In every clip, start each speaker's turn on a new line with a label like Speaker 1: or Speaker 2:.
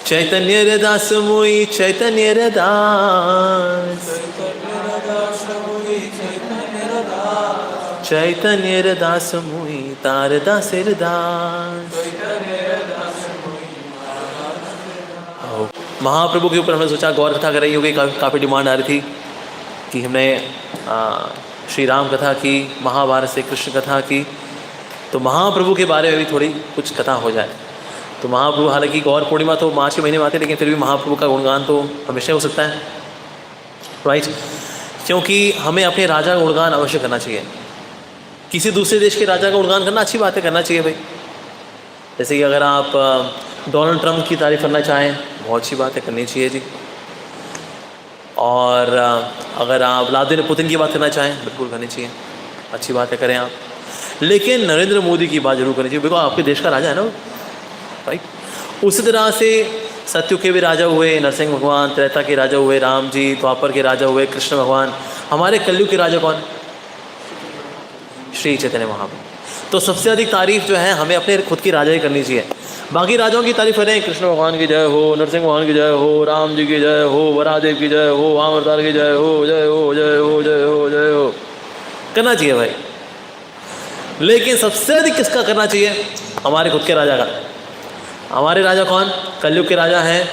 Speaker 1: चैतन्य रदास मोई चैतन्य रदास, चैतन्य रदास मोई तार दास रदास। महाप्रभु के ऊपर हमने सोचा गौर कथा कर रही होगी, काफ़ी डिमांड आ रही थी कि हमने श्री राम कथा की, महाभारत से कृष्ण कथा की, तो महाप्रभु के बारे में भी थोड़ी कुछ कथा हो जाए। तो महाप्रभु, हालांकि गौर पूर्णिमा तो मार्च के महीने में आते, लेकिन फिर भी महाप्रभु का गुणगान तो हमेशा हो सकता है, राइट? क्योंकि हमें अपने राजा का गुणगान अवश्य करना चाहिए। किसी दूसरे देश के राजा का गुणगान करना अच्छी बात है, करना चाहिए भाई। जैसे कि अगर आप डोनाल्ड ट्रंप की तारीफ़ करना चाहें, बहुत अच्छी बात है, करनी चाहिए जी। और अगर आप व्लादिमीर पुतिन की बात करना चाहें, बिल्कुल करनी चाहिए, अच्छी बात है, करें आप। लेकिन नरेंद्र मोदी की बात जरूर करनी चाहिए, बिकॉज आपके देश का राजा है ना, राइट? उसी तरह से सत्ययुग के भी राजा हुए नरसिंह भगवान, त्रेता के राजा हुए राम जी, द्वापर के राजा हुए कृष्ण भगवान। हमारे कलयुग के राजा कौन? श्री चैतन्य महाप्रभु। तो सबसे अधिक तारीफ जो है हमें अपने खुद की राजा ही करनी चाहिए। बाकी राजाओं की तारीफ करें, कृष्ण भगवान की जय हो, नरसिंह भगवान की जय हो, राम जी की जय हो, वरादेव की जय हो, वामअवतार की जय हो, जय हो जय हो जय हो जय हो, करना चाहिए भाई। लेकिन सबसे अधिक किसका करना चाहिए? हमारे खुद के राजा का। हमारे राजा कौन? कलयुग के राजा हैं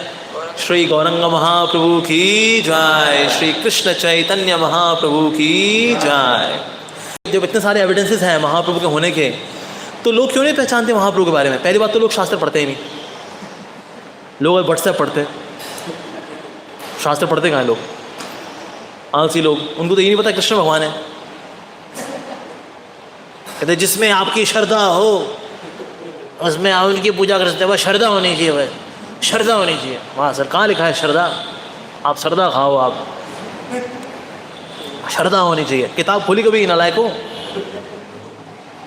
Speaker 1: श्री गौरंग महाप्रभु की जय, श्री कृष्ण चैतन्य महाप्रभु की जय। जब इतने सारे एविडेंसेस हैं महाप्रभु के होने के, तो लोग क्यों नहीं पहचानते महाप्रभु के बारे में? पहली बात तो लोग शास्त्र पढ़ते ही नहीं, लोग व्हाट्सएप पढ़ते, शास्त्र पढ़ते कहाँ हैं लोग? आलसी लोग, उनको तो ये नहीं पता कृष्ण भगवान है। कहते जिसमें आपकी श्रद्धा हो उसमें आप उनकी पूजा कर सकते हैं, वह श्रद्धा होनी चाहिए, वह श्रद्धा होनी चाहिए। वहाँ सर कहाँ लिखा है श्रद्धा? आप श्रद्धा खाओ, आप श्रद्धा होनी चाहिए। किताब खोली कभी नालायकों?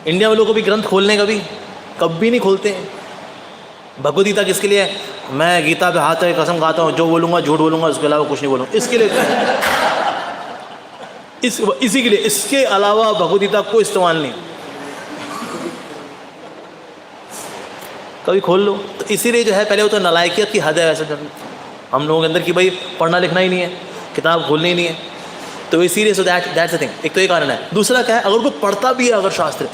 Speaker 1: इंडिया में लोग कभी ग्रंथ खोलने कभी नहीं खोलते। भगवद गीता किसके लिए? मैं गीता पे हाथ है कसम खाता हूँ, जो बोलूँगा झूठ बोलूँगा, उसके अलावा कुछ नहीं बोलूँगा। इसके लिए इसी के लिए, इसके अलावा भगवद गीता को इस्तेमाल नहीं। कभी खोल लो। तो इसीलिए जो है पहले वो तो नालायकियत की हद है वैसे हम लोगों के अंदर कि भाई पढ़ना लिखना ही नहीं है, किताब खोलनी ही नहीं है। तो इसीलिए सो दैट्स द थिंग। एक तो ये कारण है। दूसरा क्या है, अगर उनको पढ़ता भी है अगर शास्त्र,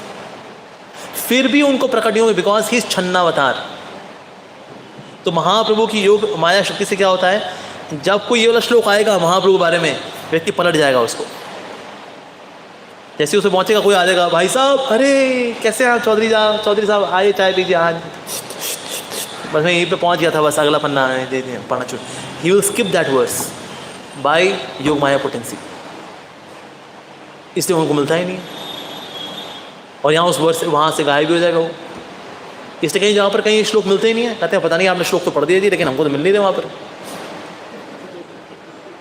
Speaker 1: फिर भी उनको प्रकट नहीं होंगे, बिकॉज ही इज छन्नावतार। तो महाप्रभु की योग माया शक्ति से क्या होता है, जब कोई ये वाला श्लोक आएगा महाप्रभु के बारे में, व्यक्ति पलट जाएगा उसको। जैसे उसे पहुंचेगा, कोई आ जाएगा, भाई साहब अरे कैसे हैं चौधरी साहब आइए चाय पीजिए आज, बस मैं यहीं पे पहुंच गया था, बस अगला पन्ना दे दें पढ़ना छोड़। He will skip that verse by Yogamaya potency, इसलिए उनको मिलता ही नहीं। और यहाँ उस वर्ष वहाँ से गायब भी हो जाएगा वो। इसलिए कहीं जहाँ पर कहीं श्लोक मिलते ही नहीं है, कहते हैं पता नहीं आपने श्लोक तो पढ़ दिया जी, लेकिन हमको तो मिल नहीं रहे वहाँ पर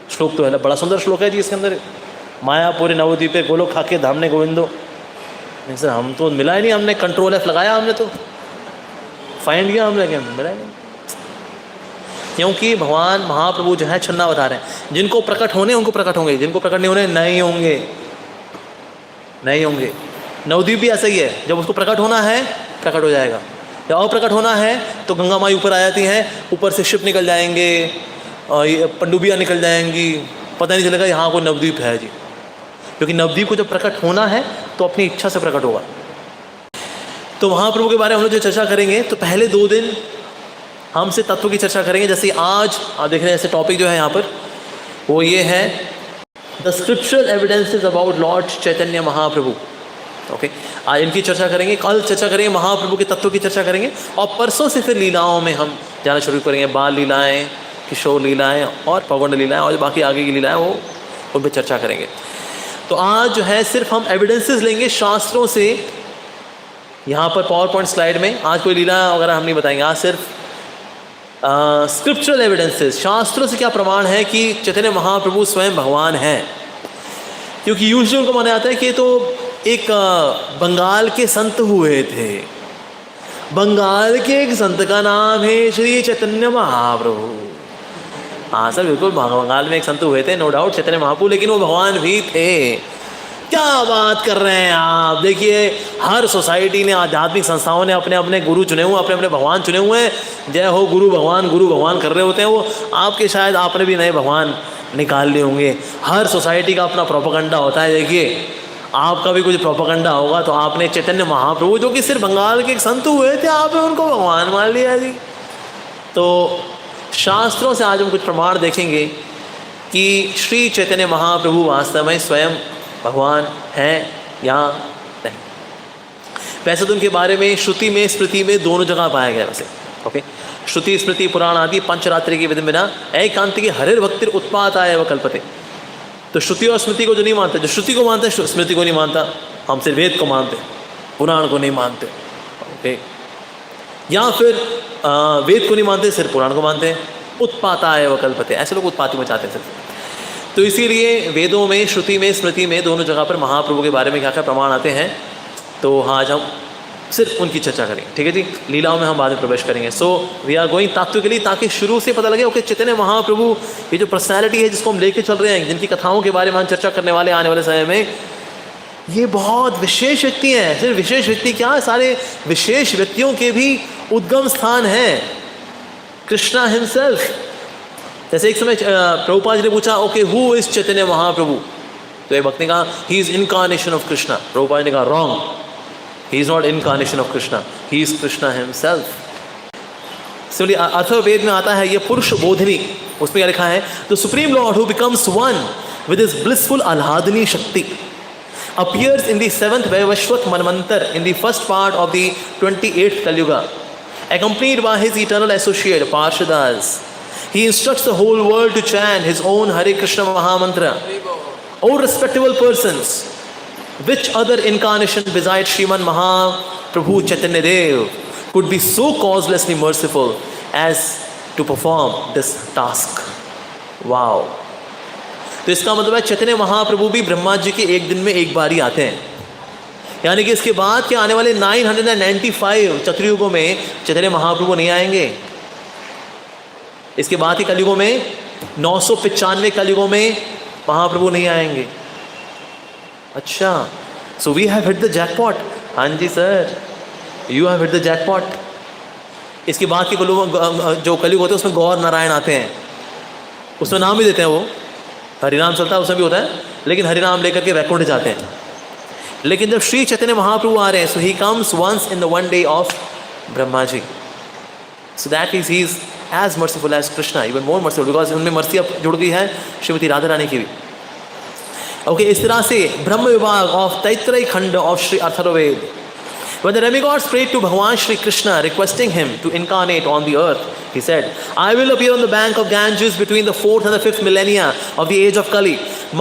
Speaker 1: श्लोक। तो है ना, बड़ा सुंदर श्लोक है जी इसके अंदर, मायापुरी नवद्वीपे गोलोक खाके धामने गोविंदो। सर हम तो मिला ही नहीं, हमने कंट्रोल F लगाया, हमने तो फाइंड किया, हमने क्या मिला ही नहीं। क्योंकि भगवान महाप्रभु जो है छन्ना बता रहे हैं, जिनको प्रकट होने उनको प्रकट होंगे, जिनको प्रकट नहीं होने नहीं होंगे, नहीं होंगे। नवद्वीप भी ऐसा ही है, जब उसको प्रकट होना है प्रकट हो जाएगा, जब अप्रकट होना है तो गंगा माई ऊपर आ जाती हैं, ऊपर से शिप निकल जाएंगे और पनडुब्बियाँ निकल जाएंगी, पता नहीं चलेगा यहाँ कोई नवद्वीप है जी। क्योंकि नवद्वीप को जब प्रकट होना है तो अपनी इच्छा से प्रकट होगा। तो महाप्रभु के बारे में हम लोग जो चर्चा करेंगे, तो पहले 2 दिन हम से तत्व की चर्चा करेंगे। जैसे आज आप देख रहे हैं, ऐसे टॉपिक जो है यहाँ पर वो ये है, the scriptural evidences about Lord Chaitanya Mahaprabhu. Okay, आज इनकी चर्चा करेंगे, कल चर्चा करेंगे महाप्रभु के तत्व की चर्चा करेंगे, और परसों से फिर लीलाओं में हम जाना शुरू करेंगे। बाल लीलाएँ, किशोर लीलाएँ और पवन लीलाएँ, और बाकी आगे की लीलाएँ वो उन पर चर्चा करेंगे। तो आज जो है सिर्फ हम एविडेंसेस लेंगे शास्त्रों से। यहाँ पर पावर पॉइंट स्लाइड में आज कोई लीला वगैरह हम नहीं बताएंगे, आज सिर्फ स्क्रिप्चरल एविडेंसेस, शास्त्रों से क्या प्रमाण है कि चैतन्य महाप्रभु स्वयं भगवान हैं। क्योंकि यूजुअली उनको माना जाता है कि तो एक बंगाल के संत हुए थे, बंगाल के एक संत का नाम है श्री चैतन्य महाप्रभु। हाँ सर बिल्कुल, बंगाल में एक संत हुए थे, नो डाउट चैतन्य महाप्रभु, लेकिन वो भगवान भी थे। क्या बात कर रहे हैं आप? देखिए, हर सोसाइटी ने, आध्यात्मिक संस्थाओं ने अपने अपने गुरु चुने हुए, अपने अपने भगवान चुने हुए हैं। जय हो गुरु भगवान कर रहे होते हैं वो। आपके शायद आपने भी नए भगवान निकाल लिए होंगे। हर सोसाइटी का अपना प्रोपेगेंडा होता है। देखिए, आपका भी कुछ प्रोपेगेंडा होगा। तो आपने चैतन्य महाप्रभु, जो कि सिर्फ बंगाल के एक संत हुए थे, आपने उनको भगवान मान लिया जी। तो शास्त्रों से आज हम कुछ प्रमाण देखेंगे कि श्री चैतन्य महाप्रभु वास्तव में स्वयं भगवान हैं या नहीं। वैसे तो उनके बारे में श्रुति में स्मृति में दोनों जगह पाया गया वैसे। ओके, श्रुति स्मृति पुराण आदि पंचरात्रि के विधि बिना एकांति के हरिर भक्तिर उत्पात आए व कल्पते। तो श्रुति और स्मृति को जो नहीं मानते, जो श्रुति को मानते हैं स्मृति को नहीं मानता। हम सिर्फ वेद को मानते, पुराण को नहीं मानते। ओके, या फिर वेद को नहीं मानते, सिर्फ पुराण को मानते हैं। उत्पाता है व कल्पते, ऐसे लोग उत्पाती मचाते हैं सिर्फ। तो इसीलिए वेदों में, श्रुति में, स्मृति में दोनों जगह पर महाप्रभु के बारे में क्या क्या प्रमाण आते हैं। तो आज हम सिर्फ उनकी चर्चा करेंगे, ठीक है जी। लीलाओं में हम बाद में प्रवेश करेंगे। सो वी आर गोइंग तात्विकली, ताकि शुरू से पता लगे ओके चैतन्य महाप्रभु ये जो पर्सनैलिटी है जिसको हम लेके चल रहे हैं, जिनकी कथाओं के बारे में हम चर्चा करने वाले आने वाले समय में, ये बहुत विशेष व्यक्ति हैं। सिर्फ विशेष व्यक्ति क्या, सारे विशेष व्यक्तियों के भी उद्गम स्थान है कृष्णा हिमसेल्फ। जैसे एक समय प्रभुपाद जी ने पूछा okay who is Chaitanya Mahaprabhu, तो एक भक्त ने कहा he is incarnation of Krishna. Prabhupada ने कहा wrong, he is not incarnation of Krishna, he is Krishna himself. Similarly Atharvaveda में आता है ये पुरुष बोधिनी, उसमें क्या लिखा है, the supreme lord who becomes one with his blissful आह्लादनी शक्ति appears in the 7th Vaivashvat Manvantar in the first part of the 28th Kalyuga, accompanied by his eternal associate Parshadas. He instructs the whole world to chant his own Hare Krishna Mahamantra. O respectable persons, which other incarnation besides Shriman Mahaprabhu Chaitanya Dev could be so causelessly merciful as to perform this task? Wow! तो इसका मतलब है चैतन्य महाप्रभु भी ब्रह्मा जी के एक दिन में एक बार ही आते हैं। यानी कि इसके बाद के आने वाले 995 चतुर्युगों में चैतन्य महाप्रभु नहीं आएंगे। इसके बाद के कलयुगों में 995 कलयुगों में महाप्रभु नहीं आएंगे। अच्छा, so we have hit the jackpot. हाँ जी sir, you have hit the jackpot. इसके बाद के जो कलयुग होते हैं उसमें गौर नारायण आते हैं, उसमें नाम भी देते हैं वो, हरिनाम चलता है उसमें भी होता है, लेकिन हरिनाम लेकर के वैकुंठ जाते हैं। लेकिन जब श्री चैतन्य महाप्रभु आ रहे हैं, so he comes once in the one day of Brahma ji, so that is he is as merciful as Krishna, even more merciful, because उनमें मर्सी अब जुड़ गई है श्रीमती राधा रानी की भी। ओके, इस तरह से ब्रह्म विभाग ऑफ तैत्रेय खंड of Shri Atharvaveda, when the demigods prayed to Bhagwan Shri Krishna requesting him to incarnate on the earth, he said, I will appear on the bank of Ganges between the 4th and the 5th millennia of the age of Kali.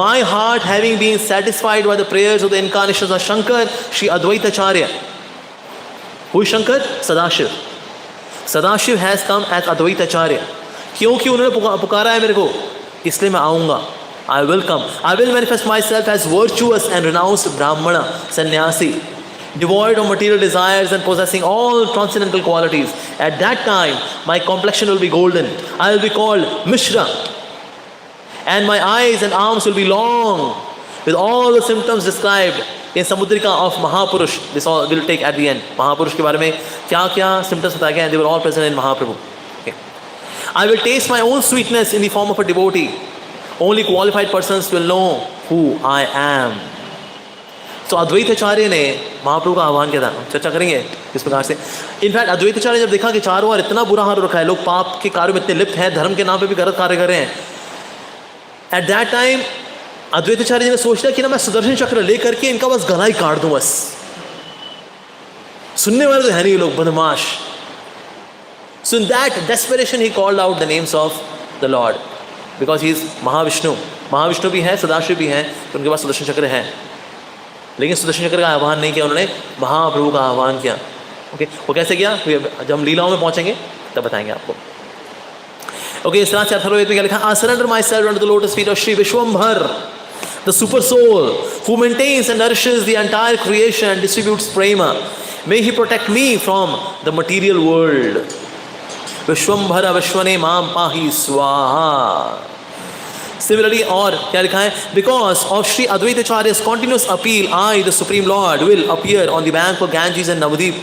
Speaker 1: My heart having been satisfied by the prayers of the incarnations of Shankar, Shri Advaita Acharya. Who is Shankar? Sadashiv. Sadashiv has come as Advaita Acharya. क्योंकि उन्होंने पुकारा है मेरे को, इसलिए मैं आऊँगा। I will come. I will manifest myself as virtuous and renounced Brahmana, sannyasi, devoid of material desires and possessing all transcendental qualities. At that time, my complexion will be golden. I will be called Mishra. And my eyes and arms will be long, with all the symptoms described in Samudrika of Mahapurush. This all will take at the end. Mahapurush के बारे में क्या क्या symptoms बताए गए हैं, they were all present in Mahaprabhu. Okay. I will taste my own sweetness in the form of a devotee. Only qualified persons will know who I am. तो अद्वैत आचार्य ने महाप्रभु का आह्वान किया था। चर्चा करेंगे किस प्रकार से। इनफैक्ट अद्वैत आचार्य जब देखा कि चारों ओर इतना बुरा हाल रखा है, लोग पाप के कार्यों में इतने लिप्त हैं, धर्म के नाम पे भी गलत कार्य कर रहे हैं, एट दैट टाइम अद्वैत आचार्य जी ने सोचा कि ना मैं सुदर्शन चक्र लेकर के इनका बस गला ही काट दूं बस। सुनने वाले तो है नहीं लोग, बदमाश। So in that desperation he called out the names of the lord, because he is Mahavishnu. Mahavishnu भी हैं, सदाशिव भी हैं, तो उनके पास सुदर्शन चक्र है। लेकिन सुदर्शन चक्र का आह्वान नहीं किया उन्होंने, महाप्रभु का आह्वान किया। ओके, वो कैसे किया, जब हम लीलाओं में पहुंचेंगे तब बताएंगे आपको। ओके, इस तरह से अथर्ववेद में क्या लिखा, I surrender myself unto the lotus feet of Shri Vishwambhar, the super soul who maintains and nourishes the entire creation and distributes prema. May he protect me from the material world. Vishwambhara Vishwane Mam Pahi Swaha. Similarly, और क्या लिखा है, because of Sri Advaita Acharya's continuous appeal, I, the Supreme Lord, will appear on the bank of Ganges and Navadip.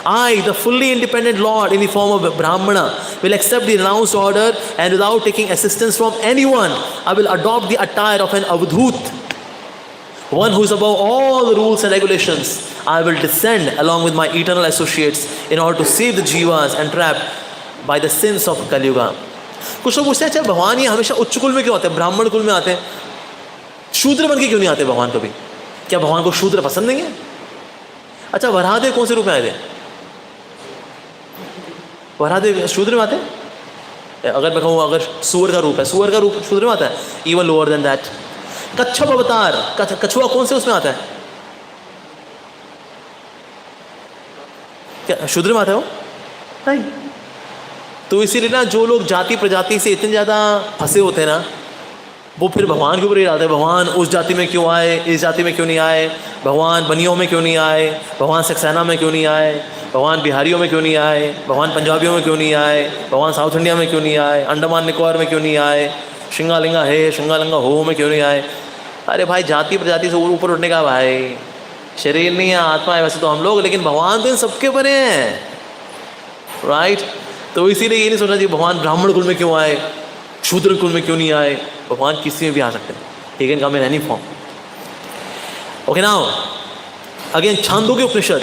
Speaker 1: I, the fully independent Lord in the form of Brahmana, will accept the renounced order, and without taking assistance from anyone, I will adopt the attire of an Avadhut, one who is above all the rules and regulations. I will descend along with my eternal associates in order to save the jivas entrapped by the sins of Kali Yuga. कुछ लोग पूछते हैं, अच्छा भगवान ये हमेशा उच्च कुल में क्यों आते हैं, ब्राह्मण कुल में आते हैं, शूद्र बन के क्यों नहीं आते भगवान कभी? क्या भगवान को शूद्र पसंद नहीं है? अच्छा, वराहदेव कौन से रूप में आए थे? वराहदेव शूद्र में आते हैं? अगर मैं कहूँ अगर सूअर का रूप है, सूअर का रूप शूद्र में आता है, इवन लोअर देन दैट. कच्छप अवतार, कछुआ कौन से उसमें आता है? क्या शूद्र में आता है वो? नहीं. तो इसीलिए ना जो लोग जाति प्रजाति से इतने ज़्यादा फंसे होते हैं ना, वो फिर भगवान के ऊपर ही डालते हैं, भगवान उस जाति में क्यों आए, इस जाति में क्यों नहीं आए, भगवान बनियों में क्यों नहीं आए, भगवान सक्सेना में क्यों नहीं आए, भगवान बिहारियों में क्यों नहीं आए, भगवान पंजाबियों में क्यों नहीं आए, भगवान साउथ इंडिया में क्यों नहीं आए, अंडमान निकोबार में क्यों नहीं आए, शिंगालिंगा है शिंगालिंगा हो में क्यों नहीं आए? अरे भाई, जाति प्रजाति से ऊपर उठने का भाई, शरीर नहीं है, आत्मा है वैसे तो हम लोग, लेकिन भगवान तो इन सबके बने हैं, राइट? तो इसीलिए ये नहीं सोचना चाहिए भगवान ब्राह्मण कुल में क्यों आए, शूद्र कुल में क्यों नहीं आए. भगवान किसी में भी आ सकते हैं, he can come in any form. Okay, now again Chandogya Upanishad,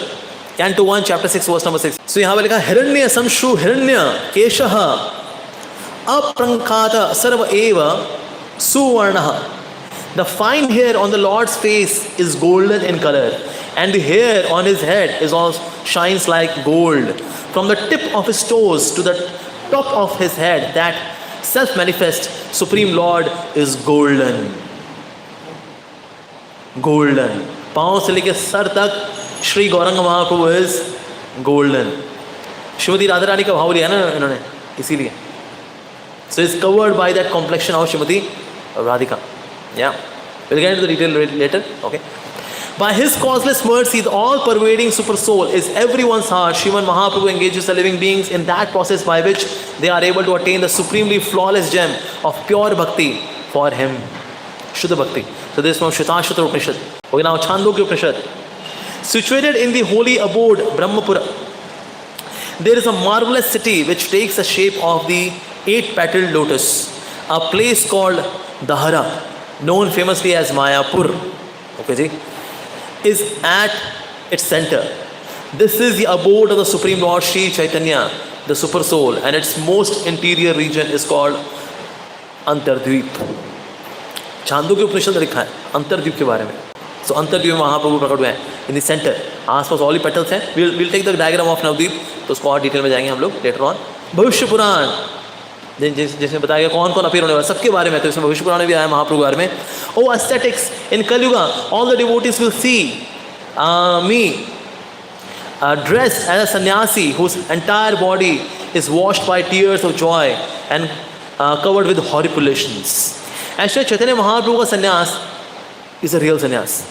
Speaker 1: Canto 1, Chapter 6, verse number 6. So यहाँ पे लिखा, हिरण्य संशु हिरण्य केशः अप्रंखात सर्व एव सुवर्णः. The fine hair on the Lord's face is golden in color, and the hair on his head is all shines like gold. From the tip of his toes to the top of his head, that self-manifest Supreme Lord is golden. Golden. पाँव से लेकर sir तक श्री गौरंग महाप्रभु is golden. Shrimati Radha Rani का भाव लिया ना इन्होंने, इसीलिए. So it's covered by that complexion of Shrimati Radhika. Yeah, we'll get into the detail later. Okay. By his causeless mercy, the all-pervading super soul is everyone's heart. Sriman Mahaprabhu engages the living beings in that process by which they are able to attain the supremely flawless gem of pure bhakti for him. Shuddha bhakti. So this is from Shvetashvatra Upanishad. Okay, now Chandogya Upanishad. Situated in the holy abode Brahmapura, there is a marvelous city which takes the shape of the 8-petaled lotus. A place called Dahara, known famously as Mayapur, okay ji, is at its center. This is the abode of the Supreme Lord Sri Chaitanya, the Super Soul, and its most interior region is called Antardvip. Chandogya उपनिषद लिखा है अंतरद्वीप के बारे में. So अंतरद्वीप में महाप्रभु प्रकट हुए हैं in the center. आसपास ऑल पेटल्स हैं. We'll take the diagram of Nabadwip, तो उसको और डिटेल में जाएंगे हम लोग later on. भविष्य पुराण जिसमें बताया गया कौन कौन अपीयर होने वाला सबके बारे में, तो इसमें भविष्य पुराण में भी आया महाप्रभु के बारे में. ओ ascetics in Kali Yuga, all the devotees will see me dressed as a sannyasi whose entire body is washed by tears of joy and covered with horripilation. Actually Chaitanya Mahaprabhu का संन्यास is a real संन्यास.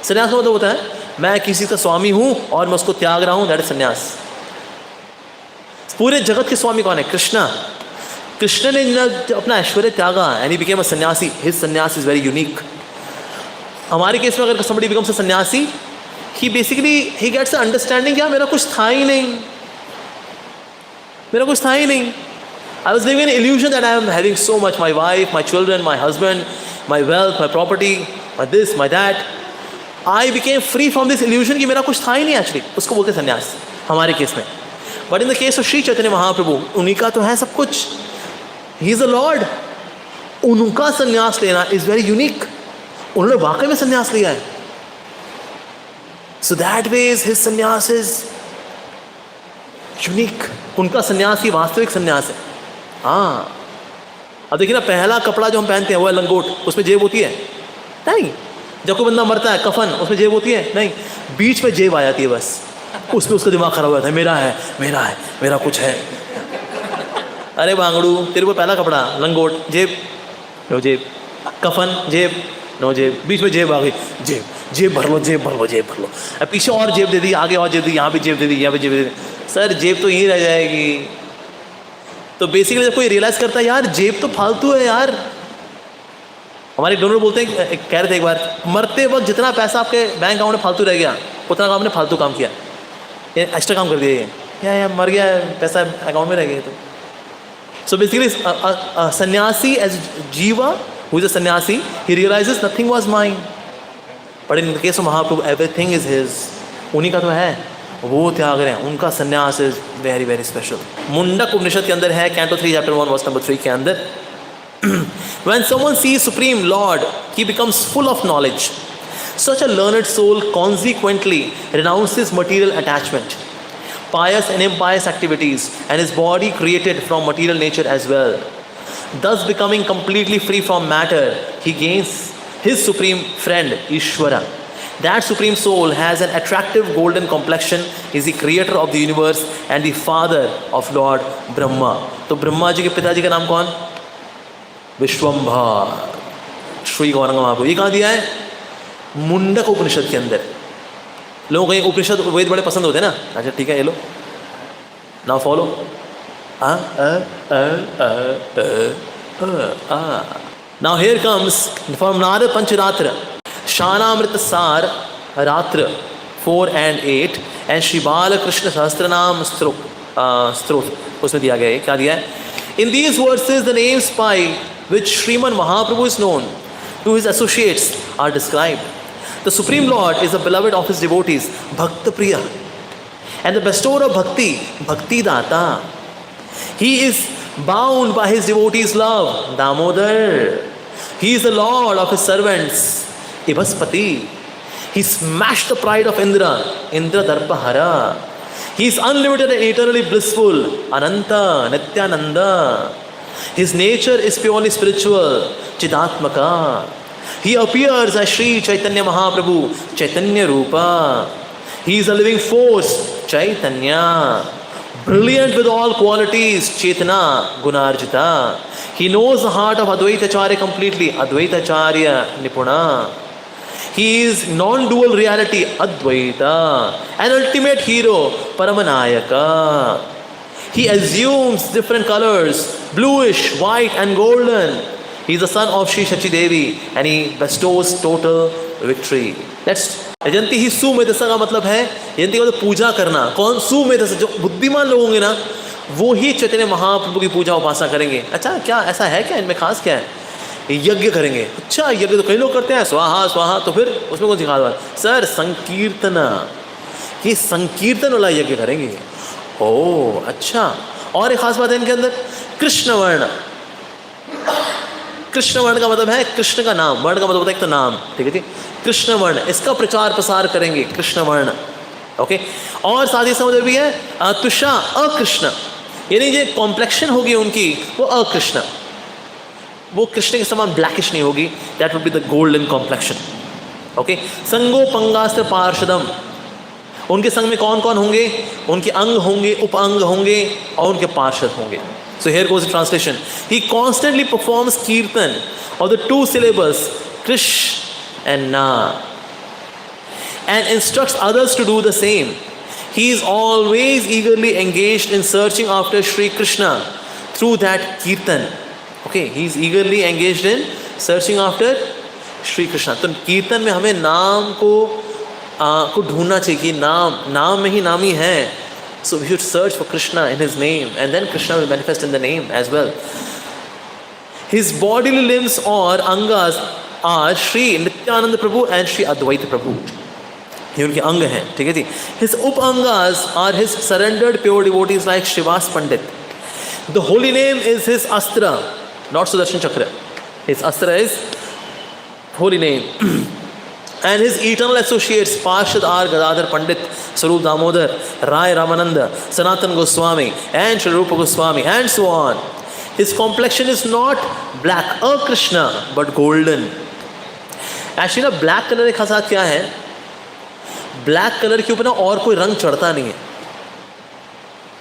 Speaker 1: संन्यास का मतलब होता है मैं किसी का स्वामी हूँ और मैं उसको त्याग रहा हूँ, दैट इज संन्यास. पूरे जगत के स्वामी कौन है? कृष्णा. कृष्ण ने अपना ऐश्वर्य त्यागा एंड ही बिकेम अ सन्यासी. हिज सन्यास इज वेरी यूनिक. हमारे केस में अगर somebody becomes a सन्यासी, he basically he gets the understanding क्या मेरा कुछ था ही नहीं, मेरा कुछ था ही नहीं. I was living in an illusion that I am having so much, my wife, my children, my husband, my wealth, my property, my this, my that. I became free from this illusion कि मेरा कुछ था ही नहीं actually. उसको बोलते सन्यास हमारे case में. But in the case of Sri Chaitanya Mahaprabhu, उन्हीं का तो है सब कुछ. He is the Lord. उनका सन्यास लेना is very unique. उन्होंने वाकई में सन्यास लिया है. So that way his सन्यास is unique. उनका सन्यास ही वास्तविक सन्यास है. हाँ, अब देखिए ना, पहला कपड़ा जो हम पहनते हैं वो है लंगोट, उसमें जेब होती है नहीं. जब कोई बंदा मरता है कफन, उसमें जेब होती है नहीं. बीच में जेब आ जाती है बस, उसमें उसका दिमाग खराब हो जाता है. मेरा है, मेरा है, मेरा कुछ है. अरे बांगड़ू, तेरे को पहला कपड़ा लंगोट, जेब नो, जेब कफन, जेब नो, जेब बीच में जेब आ गई, जेब जेब भर लो, जेब भर लो, जेब भर लो. अब पीछे और जेब दे दी, आगे और जेब दी, यहाँ भी जेब दे दी, यहाँ भी जेब दे दी. सर जेब तो यहीं रह जाएगी. तो बेसिकली जब कोई रियलाइज करता है यार जेब तो फालतू है यार, हमारे डोनर बोलते हैं, कह रहे थे एक बार, मरते वक्त जितना पैसा आपके बैंक अकाउंट में फालतू रह गया उतना काम आपने फालतू काम किया, एक्स्ट्रा काम कर दिया, या मर गया पैसा अकाउंट में रह गया। तो so basically sannyasi as jiva who is a sannyasi, he realises nothing was mine, but in the case of Mahaprabhu everything is his, उन्हीं का तो है, वो त्याग रहे हैं, उनका sannyas is very very special. Mundaka Upanishad के अंदर है, कैंटो 3 चैप्टर 1 वर्स नंबर 3 के अंदर, when someone sees Supreme Lord, he becomes full of knowledge. Such a learned soul consequently renounces material attachment, pious and impious activities, and his body created from material nature as well. Thus becoming completely free from matter, he gains his supreme friend, Ishvara. That supreme soul has an attractive golden complexion, is the creator of the universe and the father of Lord Brahma. तो ब्रह्मा जी के पिताजी का नाम कौन? विश्वम्भर, श्री गौरंग महाप्रभु। ये कहाँ दिया है? मुंडक उपनिषद के अंदर। लोगों को ये उपनिषद वेद बड़े पसंद होते हैं ना, अच्छा ठीक है ये लो, now follow. Now here comes from Narada Pancharatra, शानामृत सार रात्र 4 and 8 एंड श्री बालकृष्ण सहस्त्रनाम स्तोत्र, उसमें दिया गया है, क्या दिया है? In these verses the names by which Sriman Mahaprabhu is known to his associates are described. The Supreme Lord is the beloved of his devotees, Bhakta Priya, and the bestower of bhakti, Bhakti Data. He is bound by his devotees' love, Damodar. He is the Lord of his servants, Ibhaspati. He smashed the pride of Indra, Indra Darpahara. He is unlimited and eternally blissful, Ananta, Nityananda. His nature is purely spiritual, Chidatmaka. He appears as Sri Chaitanya Mahaprabhu, Chaitanya Rupa. He is a living force, Chaitanya. Brilliant with all qualities, Chetana, Gunarjita. He knows the heart of Advaitacharya completely, Advaitacharya Nipuna. He is non-dual reality, Advaita, an ultimate hero, Paramanayaka. He assumes different colors, bluish, white and golden. He is the son of Shri Shachi Devi and he bestows total victory. That's यजंती ही सुमेधसा का मतलब है, यजंती का मतलब पूजा करना। कौन सुमेधसा? जो बुद्धिमान लोग होंगे ना, वो ही चैतन्य महाप्रभु की पूजा उपासना करेंगे। अच्छा क्या ऐसा है क्या, इनमें खास क्या है? यज्ञ करेंगे। अच्छा यज्ञ तो कई लोग करते हैं, स्वाहा स्वाहा, तो फिर उसमें कौन सिखा रहा है? सर संकीर्तना, ये संकीर्तन वाला यज्ञ करेंगे। ओह अच्छा, और एक खास बात है इनके अंदर, कृष्ण वर्ण। कृष्ण वर्ण का मतलब है कृष्ण का नाम, वर्ण का मतलब होता है एक तो नाम, ठीक है जी, कृष्ण वर्ण, इसका प्रचार प्रसार करेंगे, कृष्ण वर्ण, ओके। और साथ ही समझ भी है तुषा अकृष्ण, यानी जो कॉम्प्लेक्शन होगी उनकी वो अकृष्ण, वो कृष्ण के समान ब्लैकिश नहीं होगी, that would be the golden complexion, okay. संगो पंगास्त्र पार्षदम, उनके संग में कौन कौन होंगे? उनके अंग होंगे, उप अंग होंगे और उनके पार्षद होंगे। So here goes the translation. He constantly performs kirtan of the 2 syllables Krish and Na and instructs others to do the same. He is always eagerly engaged in searching after Shri Krishna through that kirtan. Okay, he is eagerly engaged in searching after Shri Krishna. तो कीर्तन में हमें नाम को ढूंढना चाहिए कि नाम में ही नामी है। So we should search for Krishna in his name and then Krishna will manifest in the name as well. His bodily limbs or angas are Shri Nityananda Prabhu and Shri Advaita Prabhu. ये उनके अंग हैं, ठीक है जी। His up-angas are his surrendered pure devotees like Shivas Pandit. The holy name is his astra, not Sudarshan Chakra. His astra is holy name. And his eternal associates Parshad are Gadadhar Pandit, Sarup Damodar, Rai Ramananda, Sanatan Goswami and Shri Rupa Goswami and so on. His complexion is not black, Krishna, but golden. Actually ना black colour एक खास क्या है, black colour के ऊपर ना और कोई रंग चढ़ता नहीं है।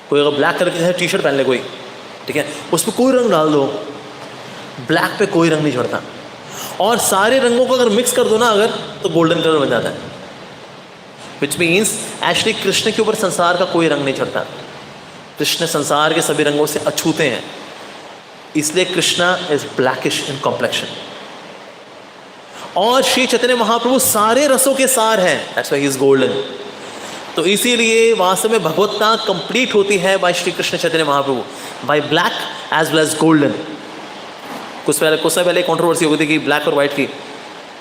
Speaker 1: कोई अगर ब्लैक कलर की टी शर्ट पहन ले कोई, ठीक है, उसमें कोई रंग डाल दो, ब्लैक पे कोई रंग नहीं चढ़ता। और सारे रंगों को अगर मिक्स कर दो ना अगर, तो गोल्डन कलर बन जाता है। विच मीन्स एक्चुअली कृष्ण के ऊपर संसार का कोई रंग नहीं चढ़ता। कृष्ण संसार के सभी रंगों से अछूते हैं, इसलिए Krishna is blackish in complexion. और श्री चैतन्य महाप्रभु सारे रसों के सार हैं, that's why he is golden. तो इसीलिए वास्तव में भगवत्ता कंप्लीट होती है by Shri Krishna Chaitanya Mahaprabhu, by black as well as golden. कुछ समय पहले कंट्रोवर्सी हो गई थी कि ब्लैक और व्हाइट की,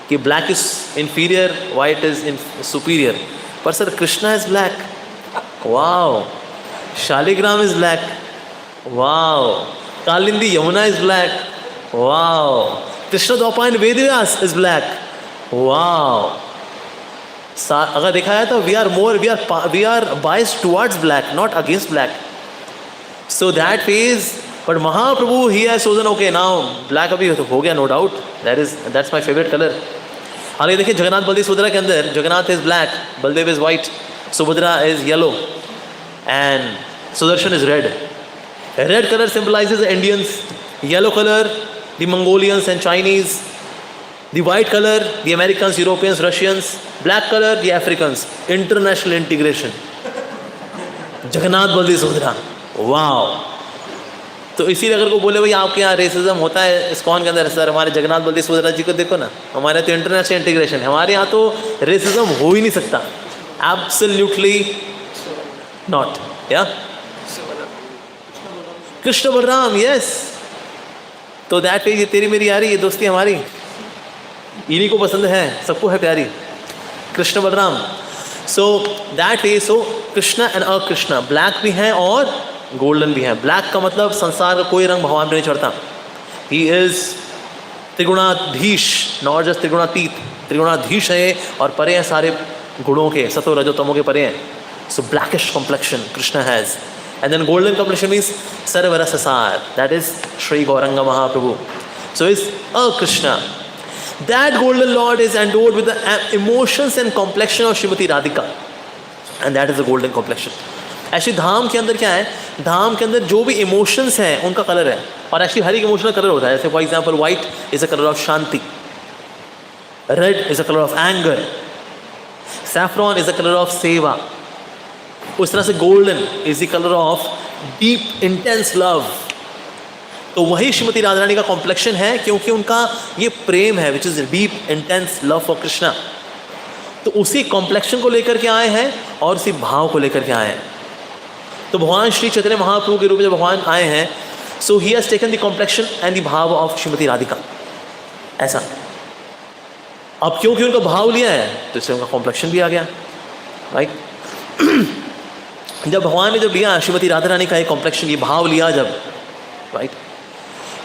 Speaker 1: कि black is inferior, white is in superior. पर sir Krishna is black, wow. Shaligram is black, wow. Kalindi Yamuna is black, wow. Krishna Dvaipayana Vedavyasa is black, wow. अगर देखा है तो we are biased towards black, not against black. So that phase, but Mahaprabhu he has chosen, okay now black अभी हो गया, no doubt, that's my favourite colour. हालांकि देखिए जगन्नाथ बलदेव सुभद्रा के अंदर, Jagannath is black, Baldev is white, Subhadra is yellow and Sudarshan is red. Red color symbolizes the Indians, yellow color the Mongolians and Chinese, the white color the Americans, Europeans, Russians, black color the Africans. International integration. Jagannath Baldev Subhadra, wow. तो इसीलिए अगर को बोले भाई आपके यहाँ racism होता है इस्कॉन के अंदर, सर हमारे जगन्नाथ बलदेव सुभद्रा जी को देखो ना, हमारे तो इंटरनेशनल इंटीग्रेशन है, हमारे यहाँ तो रेसिज्म हो ही नहीं सकता, एब्सोल्युटली नॉट. या कृष्ण बलराम, यस. तो दैट वे ये तेरी मेरी यारी, ये दोस्ती हमारी इन्हीं को पसंद है, सबको है प्यारी, Krishna Balram. So that way, so Krishna and Akrishna, black भी हैं और गोल्डन भी हैं. ब्लैक का मतलब संसार का कोई रंग भगवान पे नहीं चढ़ता. ही इज त्रिगुणाधीश, नॉट जस्ट त्रिगुणातीत, त्रिगुणाधीश है और परे हैं सारे गुणों के, सतो रजो तमो के परे हैं. So blackish complexion Krishna has. And then golden complexion means Sarvarasasar, that is Sri Gauranga Mahaprabhu. So is a Krishna. That golden Lord is endowed with the emotions and complexion of Srimati Radhika, and that is the golden complexion. Actually धाम के अंदर क्या है, धाम के अंदर जो भी emotions हैं उनका कलर है, और एक्चुअली हर एक इमोशनल कलर होता है. जैसे for example white is a colour of Shanti, red is a colour of anger, saffron is a colour of सेवा. उस तरह से golden is the colour of deep intense love. तो वही श्रीमती राधा रानी का कॉम्प्लेक्शन है, क्योंकि उनका ये प्रेम है which is deep intense love for Krishna. तो उसी कॉम्प्लेक्शन को लेकर के आए हैं और उसी भाव को लेकर के आए हैं. तो भगवान श्री चैतन्य महाप्रभु के रूप में जब भगवान आए हैं, so he has taken the complexion and the bhava of Shrimati Radhika. ऐसा अब क्योंकि उनका भाव लिया है तो इससे उनका कॉम्प्लेक्शन भी आ गया, राइट. जब भगवान ने जब लिया श्रीमती राधा रानी का एक कॉम्प्लेक्शन, ये भाव लिया जब, राइट,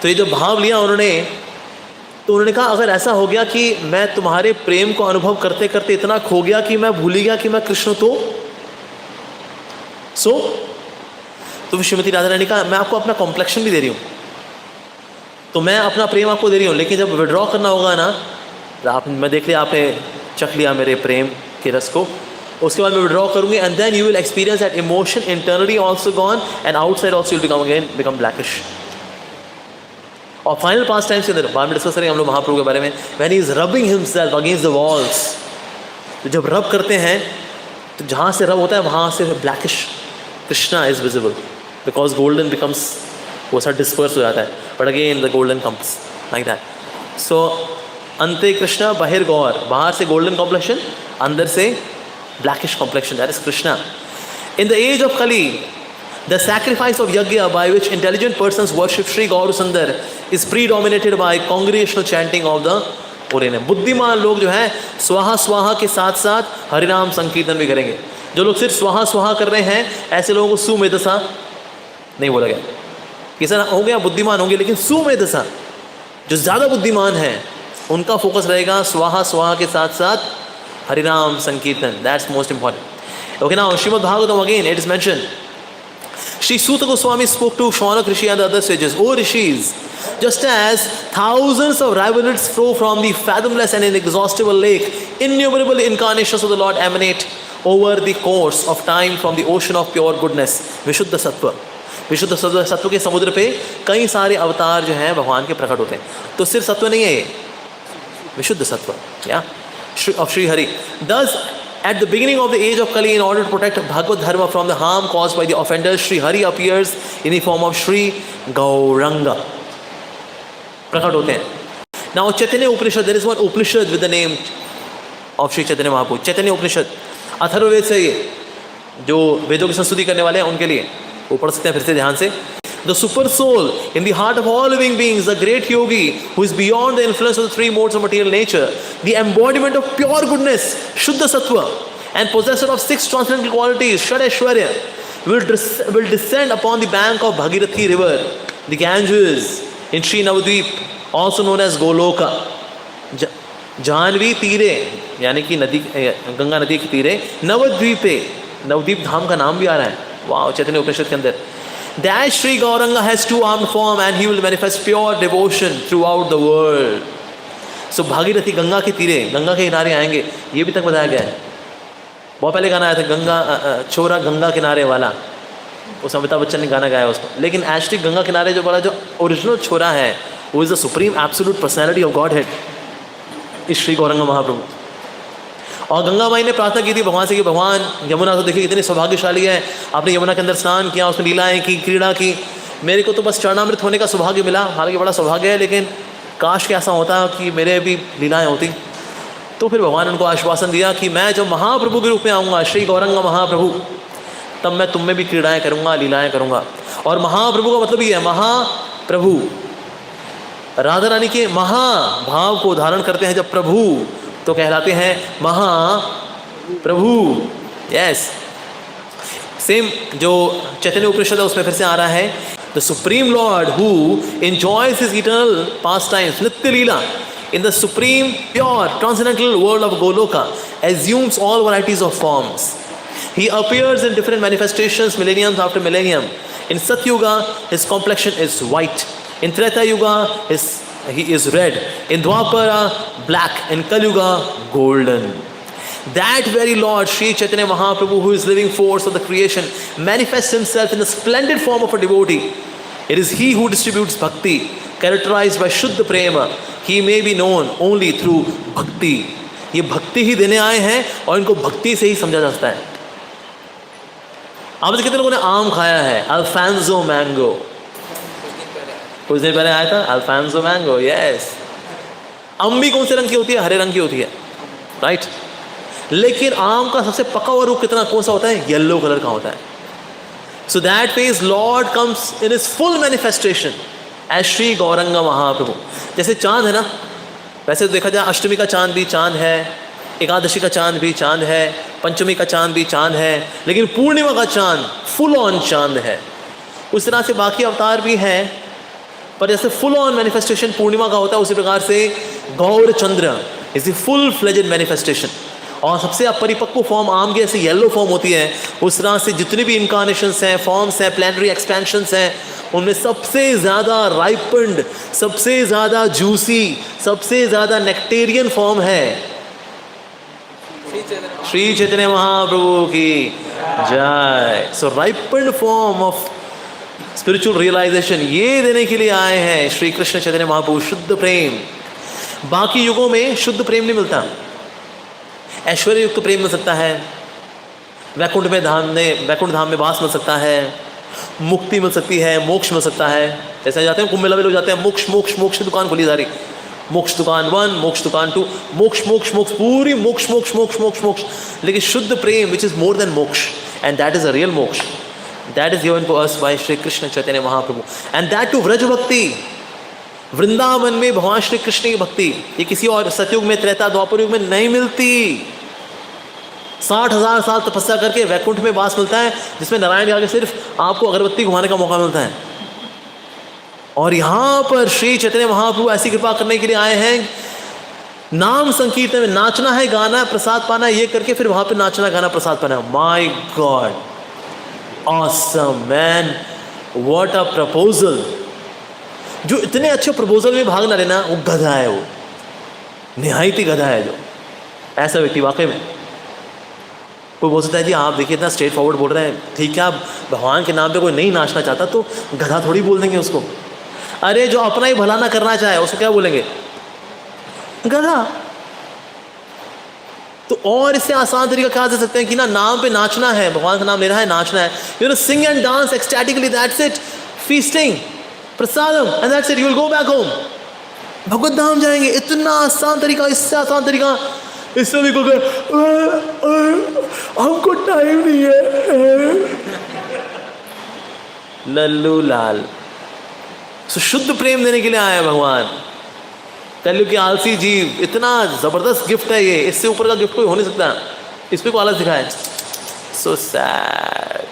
Speaker 1: तो ये जब भाव लिया उन्होंने, तो उन्होंने कहा अगर ऐसा हो गया कि मैं तुम्हारे प्रेम को अनुभव करते करते इतना खो गया कि मैं भूल गया कि मैं कृष्ण, तो श्रीमती राधा रानी का मैं आपको अपना कॉम्प्लेक्शन भी दे रही हूँ, तो मैं अपना प्रेम आपको दे रही हूँ, लेकिन जब विड्रॉ करना होगा ना, मैं देख लिया आपने चख लिया मेरे प्रेम के रस को, उसके बाद मैं विड्रॉ करूंगी, and then you will experience that emotion internally also gone and outside also will become blackish. और फाइनल पास टाइम्स के अंदर बाद में डिस्कस करेंगे हम लोग महाप्रभु के बारे में. When he is rubbing himself against the walls, तो जब रब करते हैं तो जहाँ से रब होता है वहाँ से blackish Krishna is visible, because golden becomes, वो सा डिस्पर्स हो जाता है, but again the golden comes like that. So अंते कृष्णा बाहिर गौर, बाहर से गोल्डन कॉम्प्लेक्शन, अंदर से blackish complexion, that is Krishna. In the age of Kali, the sacrifice of yajna by which intelligent persons worship Sri Gaurasundar is predominated by congregational chanting of the Purana. बुद्धिमान लोग जो हैं स्वाहा स्वाहा के साथ साथ हरिनाम संकीर्तन भी करेंगे. जो लोग सिर्फ स्वाहा स्वाहा कर रहे हैं, ऐसे लोगों को सुमेधसा नहीं बोला गया. किसी हो गया बुद्धिमान होंगे, लेकिन सुमेधसा जो ज़्यादा बुद्धिमान है उनका फोकस रहेगा स्वाहा स्वाहा के साथ साथ Harinam Sankirtan. That's most important. Okay, now Srimad Bhagavatam again, it is mentioned. Shri Suta Goswami spoke to Shaunak Rishi and the other sages. O Rishis, just as thousands of rivulets flow from the fathomless and inexhaustible lake, innumerable incarnations of the Lord emanate over the course of time from the ocean of pure goodness, Vishuddha Sattva. विशुद्ध सत्व के समुद्र पे कई सारे अवतार जो हैं भगवान के प्रकट होते हैं. तो सिर्फ सत्व नहीं है ये, विशुद्ध सत्व, या of Sri Hari. Thus, At the beginning of the age of Kali, in order to protect Bhagavad Dharma from the harm caused by the offenders, Sri Hari appears in the form of Sri Gauranga. प्रकट होते हैं. Now Chaitanya Upanishad, there is one Upanishad with the name of Sri Chaitanya Mahaprabhu. Chaitanya Upanishad, Atharvaveda से ये जो वेदों की संस्तुति करने वाले हैं उनके लिए वो पढ़ सकते हैं फिर से ध्यान से. The super soul in the heart of all living beings, the great yogi who is beyond the influence of the three modes of material nature, the embodiment of pure goodness, Shuddha Sattva, and possessor of 6 transcendental qualities, Shadashwarya, will descend upon the bank of Bhagirathi river, the Ganges, in Sri Navadvip, also known as Goloka. Janvi तीरे यानी कि नदी, गंगा नदी के तीरे, नवद्वीपे, नवद्वीप धाम का नाम भी आ रहा है. वाह, चैतन्य उपनिषद के अंदर. That Sri Gauranga has 2 armed form and he will manifest pure devotion throughout the world. So Bhagirathi Ganga के तीरे, गंगा के किनारे आएंगे, ये भी तक बताया गया है. बहुत पहले गाना आया था, गंगा छोरा गंगा किनारे वाला, उस अमिताभ बच्चन ने गाना गाया उसको. लेकिन एक्चुअली गंगा किनारे जो बड़ा जो ओरिजिनल छोरा है, वो is the supreme absolute personality of God head, इस श्री गौरंगा महाप्रभु. और गंगा माई ने प्रार्थना की थी भगवान से कि भगवान यमुना तो देखिए कितनी सौभाग्यशाली है, आपने यमुना के अंदर स्नान किया, उसमें लीलाएं की, क्रीड़ा की, मेरे को तो बस चरणामृत होने का सौभाग्य मिला, हालांकि बड़ा सौभाग्य है, लेकिन काश के ऐसा होता कि मेरे भी लीलाएं होती. तो फिर भगवान ने उनको आश्वासन दिया कि मैं जब महाप्रभु के रूप में आऊँगा, श्री गौरंगा महाप्रभु, तब मैं तुम में भी क्रीड़ाएँ करूँगा, लीलाएँ करूँगा. और महाप्रभु का मतलब ये है महाप्रभु, राधा रानी के महाभाव को धारण करते हैं जब प्रभु, तो कहलाते हैं महाप्रभु. यस, सेम जो चैतन्य उपनिषद है उसमें फिर से आ रहा है, the supreme lord who enjoys his eternal pass times, नित्य लीला, in the supreme pure transcendental world of Goloka, assumes all varieties of forms. He appears in different manifestations millennium after millennium. In Satyuga his complexion is white, in Treta Yuga he is red, in Dwapara black, in Kali Yuga golden. That very Lord Sri Chaitanya Mahaprabhu, who is living force of the creation, manifests himself in the splendid form of a devotee. It is he who distributes bhakti, characterized by Shuddha Prema. He may be known only through bhakti. ये भक्ति ही देने आए हैं और इनको भक्ति से ही समझा जाता है. आप कितने लोगों ने आम खाया है? अल्फांसो मैंगो, कुछ दिन पहले आया था अल्फांसो मैंगो. यस, अम्बी कौन से रंग की होती है? हरे रंग की होती है, राइट. लेकिन आम का सबसे पका हुआ रूप कितना कौन सा होता है? येलो कलर का होता है. So that phase lord comes in his full manifestation as Shri Gauranga Mahaprabhu. जैसे चांद है ना, वैसे तो देखा जाए अष्टमी का चांद भी चांद है, एकादशी का चांद भी चांद है, पंचमी का चांद भी चांद है, लेकिन पूर्णिमा का चांद फुल ऑन चांद है. उस तरह से बाकी अवतार भी हैं, पर जैसे फुल ऑन मैनिफेस्टेशन पूर्णिमा का होता है, उसी प्रकार से Gaurachandra is the full fledged manifestation. और सबसे अपरिपक्व फॉर्म आम की ऐसी येलो फॉर्म होती है, उस तरह से जितने भी इनकारनेशंस हैं, फॉर्म्स हैं, प्लैनेटरी एक्सपेंशंस हैं, उनमें सबसे ज़्यादा राइपेंड, सबसे ज़्यादा जूसी, सबसे ज़्यादा नेक्टेरियन फॉर्म है श्री चैतन्य महाप्रभु की जय. So ripened form of spiritual realisation ये देने के लिए आए हैं श्री कृष्ण चैतन्य महाप्रभु. शुद्ध प्रेम. बाकी युगों में शुद्ध प्रेम नहीं मिलता. ऐश्वर्य युक्त प्रेम मिल सकता है, वैकुंठ धाम में वास मिल सकता है, मुक्ति मिल सकती है, मोक्ष मिल सकता है. जैसे जाते हैं कुंभ मेला में लोग जाते हैं, मोक्ष मोक्ष मोक्ष की दुकान खुली जा रही, मोक्ष दुकान 1, मोक्ष दुकान 2, मोक्ष मोक्ष मोक्ष, पूरी मोक्ष मोक्ष मोक्ष मोक्ष मोक्ष. लेकिन शुद्ध प्रेम which is more than moksha, and that is a real moksha, that is given to us by Shri Krishna Chaitanya Mahaprabhu. And that too Vraja bhakti. Vrindavan में भगवान श्री कृष्ण की भक्ति ये किसी और सतयुग में, त्रेता द्वापर युग में नहीं मिलती. 60,000 साल तपस्या करके वैकुंठ में वास मिलता है, जिसमें नारायण के आगे सिर्फ आपको अगरबत्ती घुमाने का मौका मिलता है. और यहाँ पर श्री चैतन्य महाप्रभु ऐसी कृपा करने के लिए आए हैं. नाम संकीर्तन में नाचना है, गाना है, प्रसाद पाना है, ये करके फिर वहां पे नाचना, गाना, प्रसाद पाना. My God, awesome man, what a proposal. जो इतने अच्छे प्रपोजल में भाग ना लेना, वो गधा है, वो निहायती गधा है. जो ऐसा व्यक्ति वाकई में, कोई बोल सकता है जी आप देखिए इतना स्ट्रेट फॉरवर्ड बोल रहे हैं, ठीक है, आप भगवान के नाम पे कोई नहीं नाचना चाहता तो गधा थोड़ी बोल देंगे उसको. अरे जो अपना ही भला ना करना चाहे उसको क्या बोलेंगे? गधा. तो और इससे आसान तरीका क्या दे सकते हैं कि ना नाम पे नाचना है, भगवान का नाम ले रहा है, नाचना है, you know, sing and dance ecstatically, that's it, feasting, prasadam, and that's it, you will go back home, भगवत धाम जाएंगे। इतना आसान तरीका, इससे आसान तरीका, इससे भी कोई हमको टाइम नहीं है, लल्लू लाल। सो शुद्ध प्रेम देने के लिए आया भगवान। कलयुग की आलसी जीव, इतना जबरदस्त गिफ्ट है ये, इससे ऊपर का गिफ्ट कोई हो नहीं सकता, इस पे को आलस दिखाए। So sad.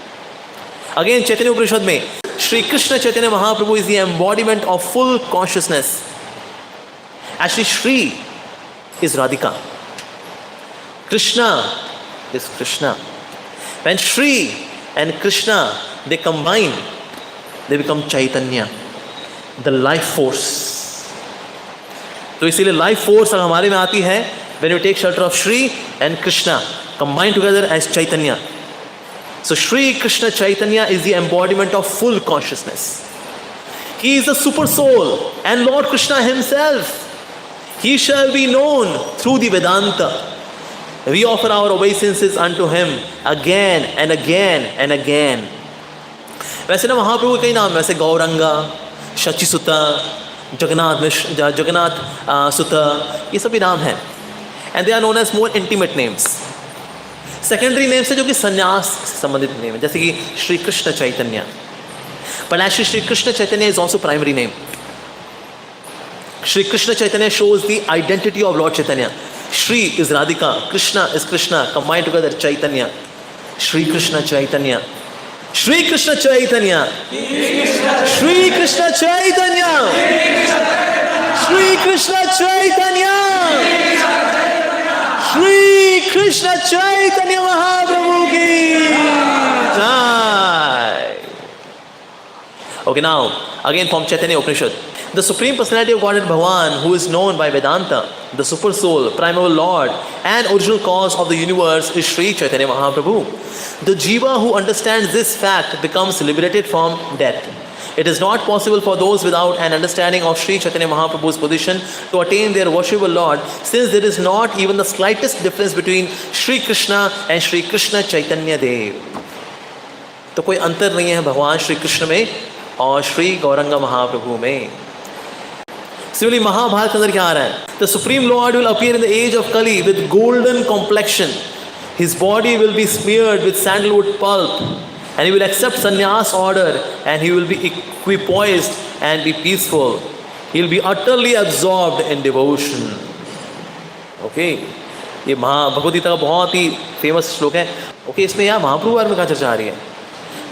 Speaker 1: Again Chaitanya Upanishad में Shri Krishna Chaitanya Mahaprabhu is the embodiment of full consciousness. Actually Shri is Radhika, Krishna is Krishna. When Shri and Krishna they combine, they become Chaitanya, the life force. तो इसीलिए life force अगर हमारे में आती है when we take shelter of Shri and Krishna combined together as Chaitanya. So Shri Krishna Chaitanya is the embodiment of full consciousness. He is the super soul and Lord Krishna himself. He shall be known through the Vedanta. We offer our obeisances unto him again and again and again. वैसे ना महाप्रभु के कई नाम, वैसे गौरंगा, शची सुता, जगन्नाथ सुता, ये सभी नाम हैं, and they are known as more intimate names. Secondary names है जो कि संन्यास से संबंधित नेम है, जैसे कि श्री कृष्ण चैतन्य, but actually Shri Krishna Chaitanya is also primary name. Shri Krishna Chaitanya shows the identity of Lord Chaitanya. Shri is Radhika, Krishna is Krishna, combined together Chaitanya. Shri Krishna Chaitanya. Shri Krishna Chaitanya. Shri Krishna Chaitanya. Shri Krishna Chaitanya. Shri Krishna Chaitanya Mahaprabhu ki jai. Okay, now again from Chaitanya Upanishad. The Supreme Personality of Godhead Bhagavan, who is known by Vedanta, the Super Soul, Primal Lord, and original cause of the universe, is Sri Chaitanya Mahaprabhu. The Jiva who understands this fact becomes liberated from death. It is not possible for those without an understanding of Sri Chaitanya Mahaprabhu's position to attain their worshipable Lord, since there is not even the slightest difference between Sri Krishna and Sri Krishna Chaitanya Dev. तो कोई अंतर नहीं है भगवान श्री कृष्ण में और श्री गौरंगा महाप्रभु में। Similarly, Mahabharat के अंदर क्या आ रहा है? The Supreme Lord will appear in the age of Kali with golden complexion. His body will be smeared with sandalwood pulp, and he will accept sannyas order, and he will be equipoised and be peaceful. He will be utterly absorbed in devotion. Okay, ये भगवद गीता का बहुत ही famous श्लोक है। Okay, इसमें यहाँ महाप्रभु बारे में क्या चर्चा आ रही है?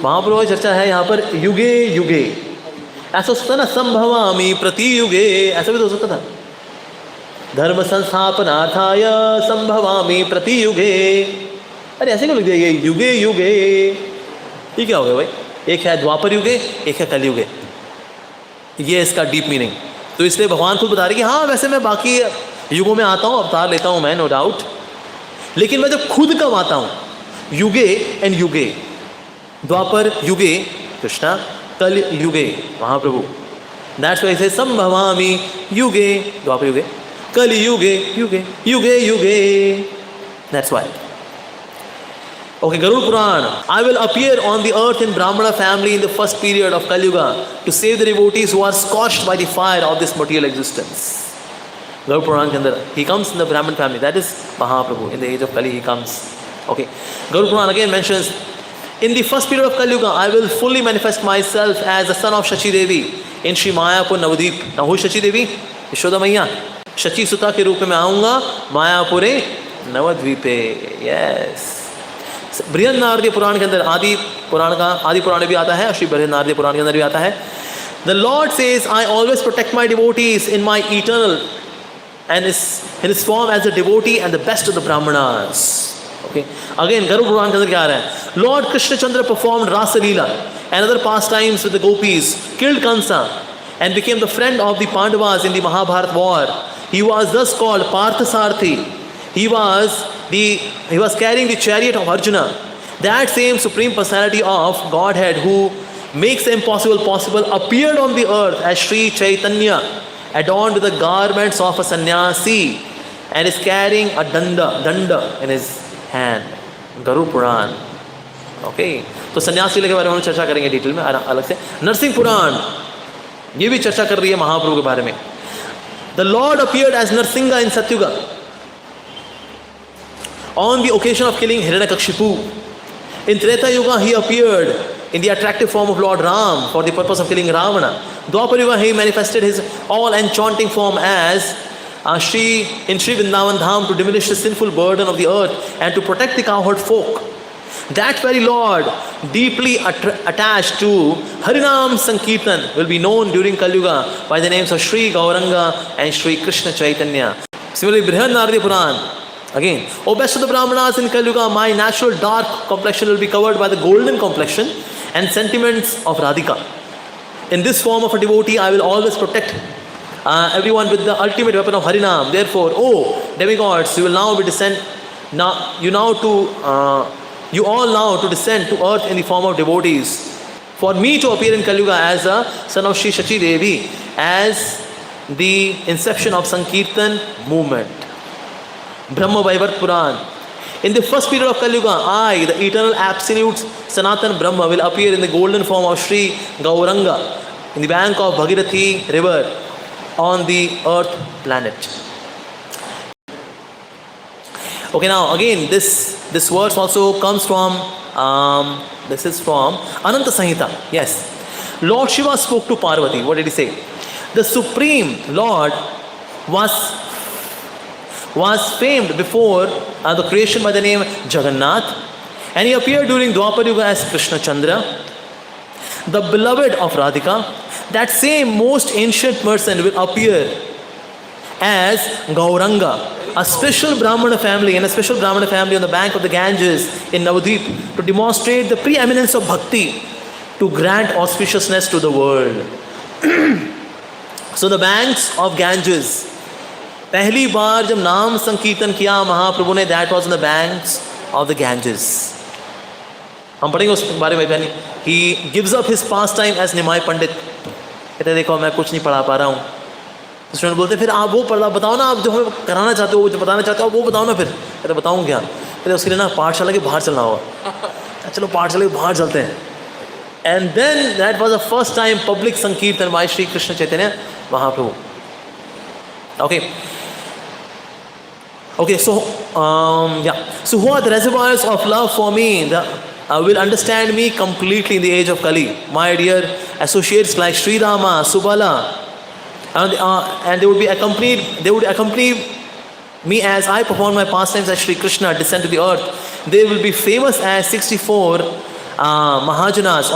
Speaker 1: महाप्रभु की चर्चा है यहाँ पर युगे युगे। ऐसा हो सकता ना, संभवामि प्रति युगे, ऐसा भी तो हो सकता था, धर्म संस्थापनार्थाय संभवामि प्रति युगे। अरे ऐसे क्यों लिख दिया ये युगे युगे? ये क्या हो गया भाई? एक है द्वापर युगे, एक है कल युगे, ये इसका डीप मीनिंग। तो इसलिए भगवान खुद बता रहे कि हाँ वैसे मैं बाकी युगों में आता हूँ, अवतार लेता हूँ मैं, नो डाउट, लेकिन मैं जब खुद कब आता हूँ, युगे एंड युगे, द्वापर युगे कृष्णा, कल युगे महाप्रभु। दैट्स व्हाई से संभवामि युगे, द्वापर युगे, कल युगे युगे युगे युगे। That's why. Okay, Garud Puran. I will appear on the earth in Brahmana family in the first period of Kali Yuga to save the devotees who are scorched by the fire of this material existence. Garud Puran के अंदर he comes in the Brahmin family. That is Mahaprabhu. In the age of Kali he comes. Okay, Garud Puran again mentions, in the first period of Kali Yuga, I will fully manifest myself as the son of Shachi Devi in Shri Mayapur Navadvip. Now who is Shachi Devi? Yashoda Maiya. Shachi Suta के रूप में आऊँगा मायापुरे नवद्वीपे. Yes. Brihannaradiya पुराण के अंदर आदि पुराण में भी आता है, श्री बृहन्नारदीय पुराण के अंदर भी आता है. The Lord says, I always protect my devotees in my eternal and in his form as a devotee and the best of the Brahmanas. Okay. Again, Garud Puran के अंदर क्या आ रहा है? Lord Krishna Chandra performed Rasa Leela and other pastimes with the gopis, killed Kansa, and became the friend of the Pandavas in the Mahabharata war. He was thus called Parthasarthi. He was carrying the chariot of Arjuna. That same Supreme Personality of Godhead who makes the impossible possible appeared on the earth as Sri Chaitanya, adorned with the garments of a sannyasi. and is carrying a danda in his hand. Garuda Purana. Okay, तो सन्यास लीला के बारे में हम चर्चा करेंगे detail में अलग से. नरसिंह पुराण ये भी चर्चा कर रही है महाप्रभु के बारे में. The Lord appeared as Narsingha in Satyuga on the occasion of killing Hiranyakashipu. In Treta Yuga he appeared in the attractive form of Lord Ram for the purpose of killing Ravana. Dwapar Yuga he manifested his all enchanting form as in Sri Vrindavan Dham to diminish the sinful burden of the earth and to protect the cowherd folk. That very Lord, deeply attached to Harinam Sankirtan, will be known during Kali Yuga by the names of Sri Gauranga and Sri Krishna Chaitanya. Similarly, Brihad Naradi Puran, again, O best of the Brahmanas in Kali Yuga, my natural dark complexion will be covered by the golden complexion and sentiments of Radhika. In this form of a devotee, I will always protect everyone with the ultimate weapon of Harinam. Therefore, O demigods, you will now be you all now to descend to earth in the form of devotees. For me to appear in Kali Yuga as a son of Sri Shachi Devi, as the inception of Sankirtan movement. Brahma Vaivar Puran. In the first period of Kali Yuga, I, the eternal absolute Sanatan Brahma, will appear in the golden form of Sri Gauranga in the bank of Bhagirathi river on the earth planet. Okay, now again this verse also comes from this is from Ananta Samhita. Yes, Lord Shiva spoke to Parvati. What did he say? The Supreme Lord was famed before the creation by the name Jagannath, and he appeared during Dwapar Yuga as Krishna Chandra, the beloved of Radhika. That same most ancient person will appear as Gauranga, a special Brahmana family on the bank of the Ganges in Navadvip, to demonstrate the preeminence of bhakti, to grant auspiciousness to the world. So the banks of Ganges, पहली बार जब नाम संकीर्तन किया महाप्रभु ने, that was on the banks of the Ganges. हम पढ़ेंगे उस बारे में पहले. He gives up his pastime as Nimai Pandit. कहते देखो मैं कुछ नहीं पढ़ा पा रहा हूँ. स्टूडेंट बोलते फिर आप वो पढ़ा बताओ ना, आप जो हमें कराना चाहते हो, जो बताना चाहते हो वो बताओ ना. फिर कहते बताऊँ क्या? कहते उसके लिए ना पाठशाला के बाहर चलना होगा. चलो पाठशाला के बाहर चलते हैं. And then that was the first time public Sankirtan by Sri Krishna Chaitanya Mahaprabhu. Okay, so so who are the reservoirs of love for me? Will understand me completely in the age of Kali. My dear associates like Sri Rama, Subala, and they would accompany me as I perform my pastimes as Sri Krishna descend to the earth. They will be famous as 64 Mahajanas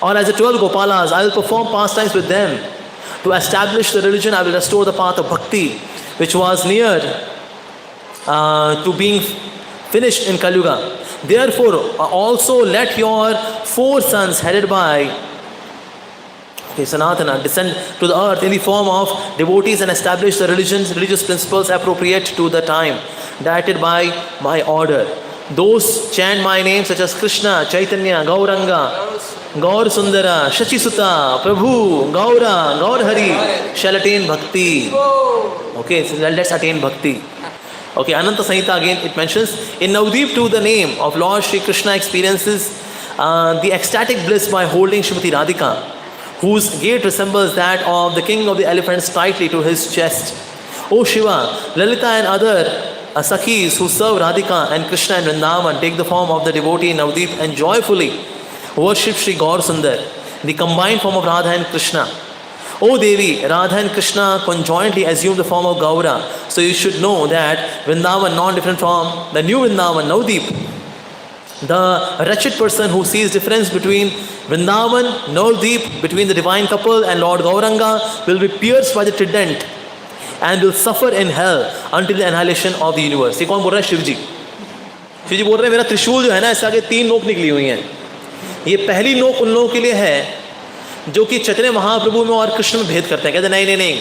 Speaker 1: or as the 12 Gopalas. I will perform pastimes with them. To establish the religion, I will restore the path of bhakti, which was near to being finished in Kali Yuga. Therefore, also let your 4 sons headed by Sanatana descend to the earth in the form of devotees and establish the religious principles appropriate to the time, directed by my order. Those chant my name such as Krishna, Chaitanya, Gauranga, Gaur Sundara, Shachi Sutta, Prabhu, Gaura, Gaur Hari shall attain bhakti. Okay, so let's attain bhakti. Okay, Ananta Samhita again it mentions, in Navadvip too the name of Lord Sri Krishna experiences the ecstatic bliss by holding Srimati Radhika, whose gait resembles that of the king of the elephants tightly to his chest. O Shiva, Lalita and other Sakhis who serve Radhika and Krishna and Vrindavan take the form of the devotee in Navadvip and joyfully worship Sri Gaur Sundar, the combined form of Radha and Krishna. O Devi, Radha and Krishna conjointly assume the form of Gaura. So you should know that Vrindavan, not different from the new Vrindavan, Navadvip. The wretched person who sees difference between Vrindavan, Navadvip, between the divine couple and Lord Gauranga will be pierced by the trident and will suffer in hell until the annihilation of the universe. ये कौन बोल रहा है? शिव जी. शिव जी बोल रहे हैं मेरा त्रिशूल जो है ना, इससे आगे 3 नोक निकली हुई हैं. ये पहली नोक उन लोगों के लिए है जो कि चैतन्य महाप्रभु में और कृष्ण में भेद करते हैं. कहते नहीं,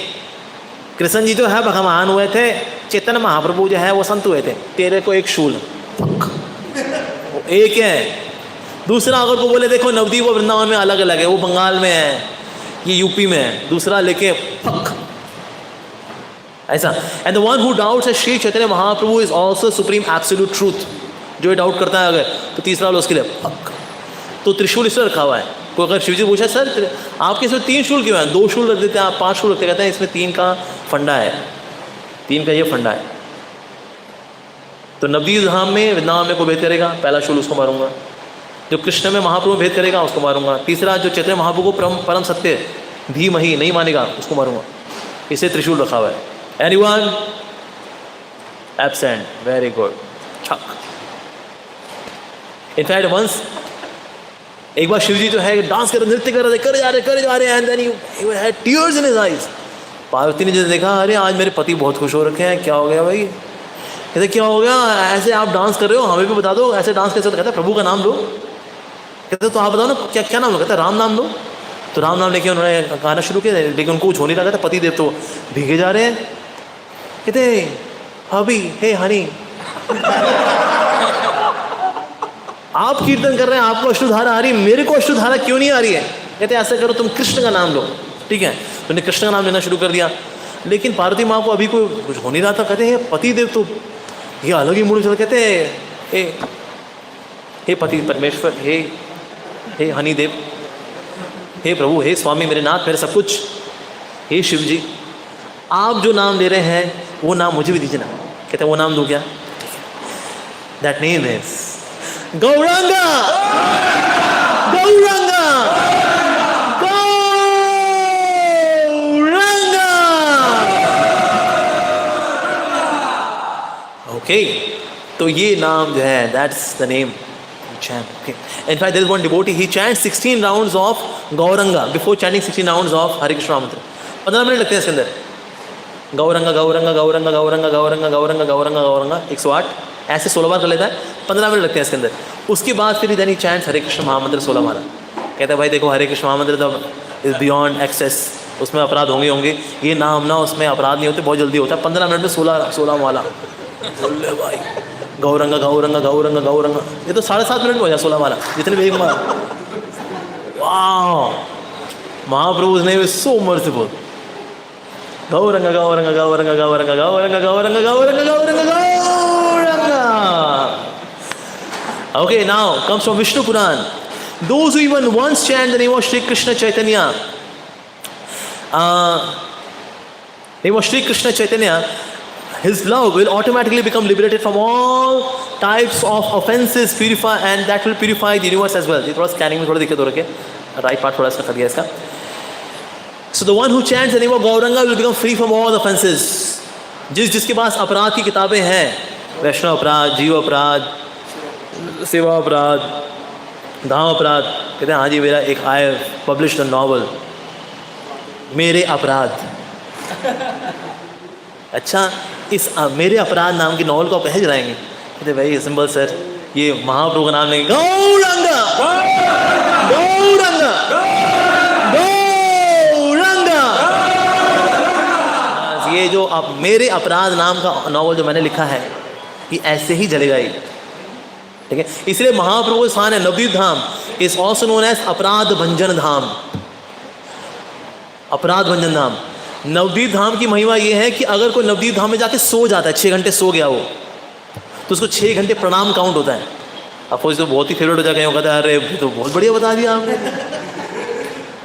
Speaker 1: कृष्ण जी जो है भगवान हुए थे, चैतन्य महाप्रभु जो है वो संत हुए थे. तेरे को एक शूल वो एक है. दूसरा अगर को बोले देखो नवदीप और वृंदावन में अलग अलग है, वो बंगाल में है, ये यूपी में है, दूसरा लेके फक, ऐसा। And the one who doubts Shri Chaitanya Mahaprabhu is also supreme absolute truth. जो ये डाउट करता है अगर, तो तीसरा लो उसके लिए फक। तो त्रिशूल इसमें रखा हुआ है। कोई अगर शिव जी पूछा सर आपके इसमें 3 शूल क्यों हैं, 2 शूल रख देते हैं आप, 5 शूल रखते, कहते हैं इसमें 3 का फंडा है, 3 का ये फंडा है। तो नवदीप धाम में वृंदावन में को भेद करेगा, पहला शूल उसको मारूंगा। जो कृष्ण में महाप्रभु भेद करेगा उसको मारूंगा। तीसरा जो चैतन्य महाप्रभु को परम सत्य धीमहि नहीं मानेगा उसको मारूंगा। इसे त्रिशूल रखा हुआ है। एनीवन एब्सेंट, वेरी गुड, छक। इनफैक्ट वंस एक बार शिव जी जो है डांस कर नृत्य कर रहे, करे जा रहे and then he had tears in his eyes. Parvati ने जब देखा, अरे आज मेरे पति बहुत खुश हो रखे हैं, क्या हो गया भाई? कहते क्या हो गया, ऐसे आप डांस कर रहे हो, हमें भी बता दो ऐसे डांस कैसे होता? कहते प्रभु का नाम लो। कहते तो आप बताओ ना क्या क्या नाम लो? कहते राम नाम लो। तो राम नाम लेके उन्होंने गाना शुरू किया, लेकिन उनको कुछ हो नहीं रहा था। पति देव तो भीगे जा रहे हैं। कहते हबी हे हनी, आप कीर्तन कर रहे हैं, आपको अश्रुधारा आ रही है, मेरे को अश्रुधारा क्यों नहीं आ रही है? कहते ऐसा करो तुम कृष्ण का नाम लो, ठीक है। तो उन्हें कृष्ण का नाम लेना शुरू कर दिया। लेकिन पार्वती माँ को अभी कोई कुछ हो नहीं रहा था। कहते हैं पति देव तो ये अलग ही मूड चल। कहते हे पति परमेश्वर, हे हनी देव, हे प्रभु, हे स्वामी, मेरे नाथ, मेरे सब कुछ, हे शिव जी, आप जो नाम ले रहे हैं वो नाम मुझे भी दीजिए ना। कहते वो नाम दो क्या? That name is Gauranga, Gauranga, Gauranga. Okay, तो ये नाम जो है that's the name chant. Okay. In fact, there is one devotee, he chants 16 rounds of Gauranga before chanting 16 rounds of Hare Krishna mantra. 15 minute लगते हैं इसके अंदर। गौरंगा गौरंगा गौरंगा गौरंगा गौरंगा गौरंगा गौरंगा गौरंगा 108 ऐसे 16 बार कर लेता है। 15 मिनट लगते हैं इसके अंदर। उसके बाद फिर देन ही चैंट्स हरे कृष्ण महामंत्र 16 माला। कहता है भाई देखो हरे कृष्ण महामंत्र तो इज बियॉन्ड एक्सेस, उसमें अपराध होंगे। ये नाम ना उसमें अपराध नहीं होते, बहुत जल्दी होता है। 15 मिनट में 16 माला बोले भाई। गौरंगा गौरंगा गौरंगा गौरंगा, ये तो 7.5 मिनट में हो जाए 16 माला, जितने भी एक माला। वाह, महाप्रभु's name is so merciful. Gauranga Gauranga Gauranga Gauranga Gauranga Gauranga Gauranga Gauranga Gauranga. Okay, now comes from Vishnu Puran. Those who even once chant the name of Shri Krishna Chaitanya, name of Shri Krishna Chaitanya, his love will automatically become liberated from all types of offenses, purify, and that will purify the universe as well. ये थोड़ा scanning में थोड़ा दिक्कत हो रही है, right part थोड़ा सा कर दिया इसका। So the one who chants the name of Gauranga will become free from all offenses. जिसके पास अपराध की किताबें हैं, वैष्णव अपराध, जीव अपराध, सेवा अपराध, धाम अपराध, कहते हैं हाँ जी मेरा एक आई पब्लिश्ड अ नॉवल मेरे अपराध। अच्छा, इस मेरे अपराध नाम की नॉवल को आप कैसे गिराएंगे? कहते भाई सिंपल सर, ये महाप्रभु का नाम लेंगे, गौरंगा गौरंगा गौरंगा। ये जो आप मेरे अपराध नाम का नॉवल जो मैंने लिखा है ये ऐसे ही जलेगा ही, ठीक है। इसलिए महाप्रभु का स्थान है नवदीप धाम, इज ऑल्सो नोन एज अपराध भंजन धाम। अपराध भंजन धाम, नवदीप धाम की महिमा ये है कि अगर कोई नवदीप धाम में जाके सो जाता है, 6 घंटे सो गया वो, तो उसको 6 घंटे प्रणाम काउंट होता है। अफकोर्स तो बहुत ही फेवरेट हो जाएगा, कहता है अरे तो बहुत बढ़िया बता दिया आपने।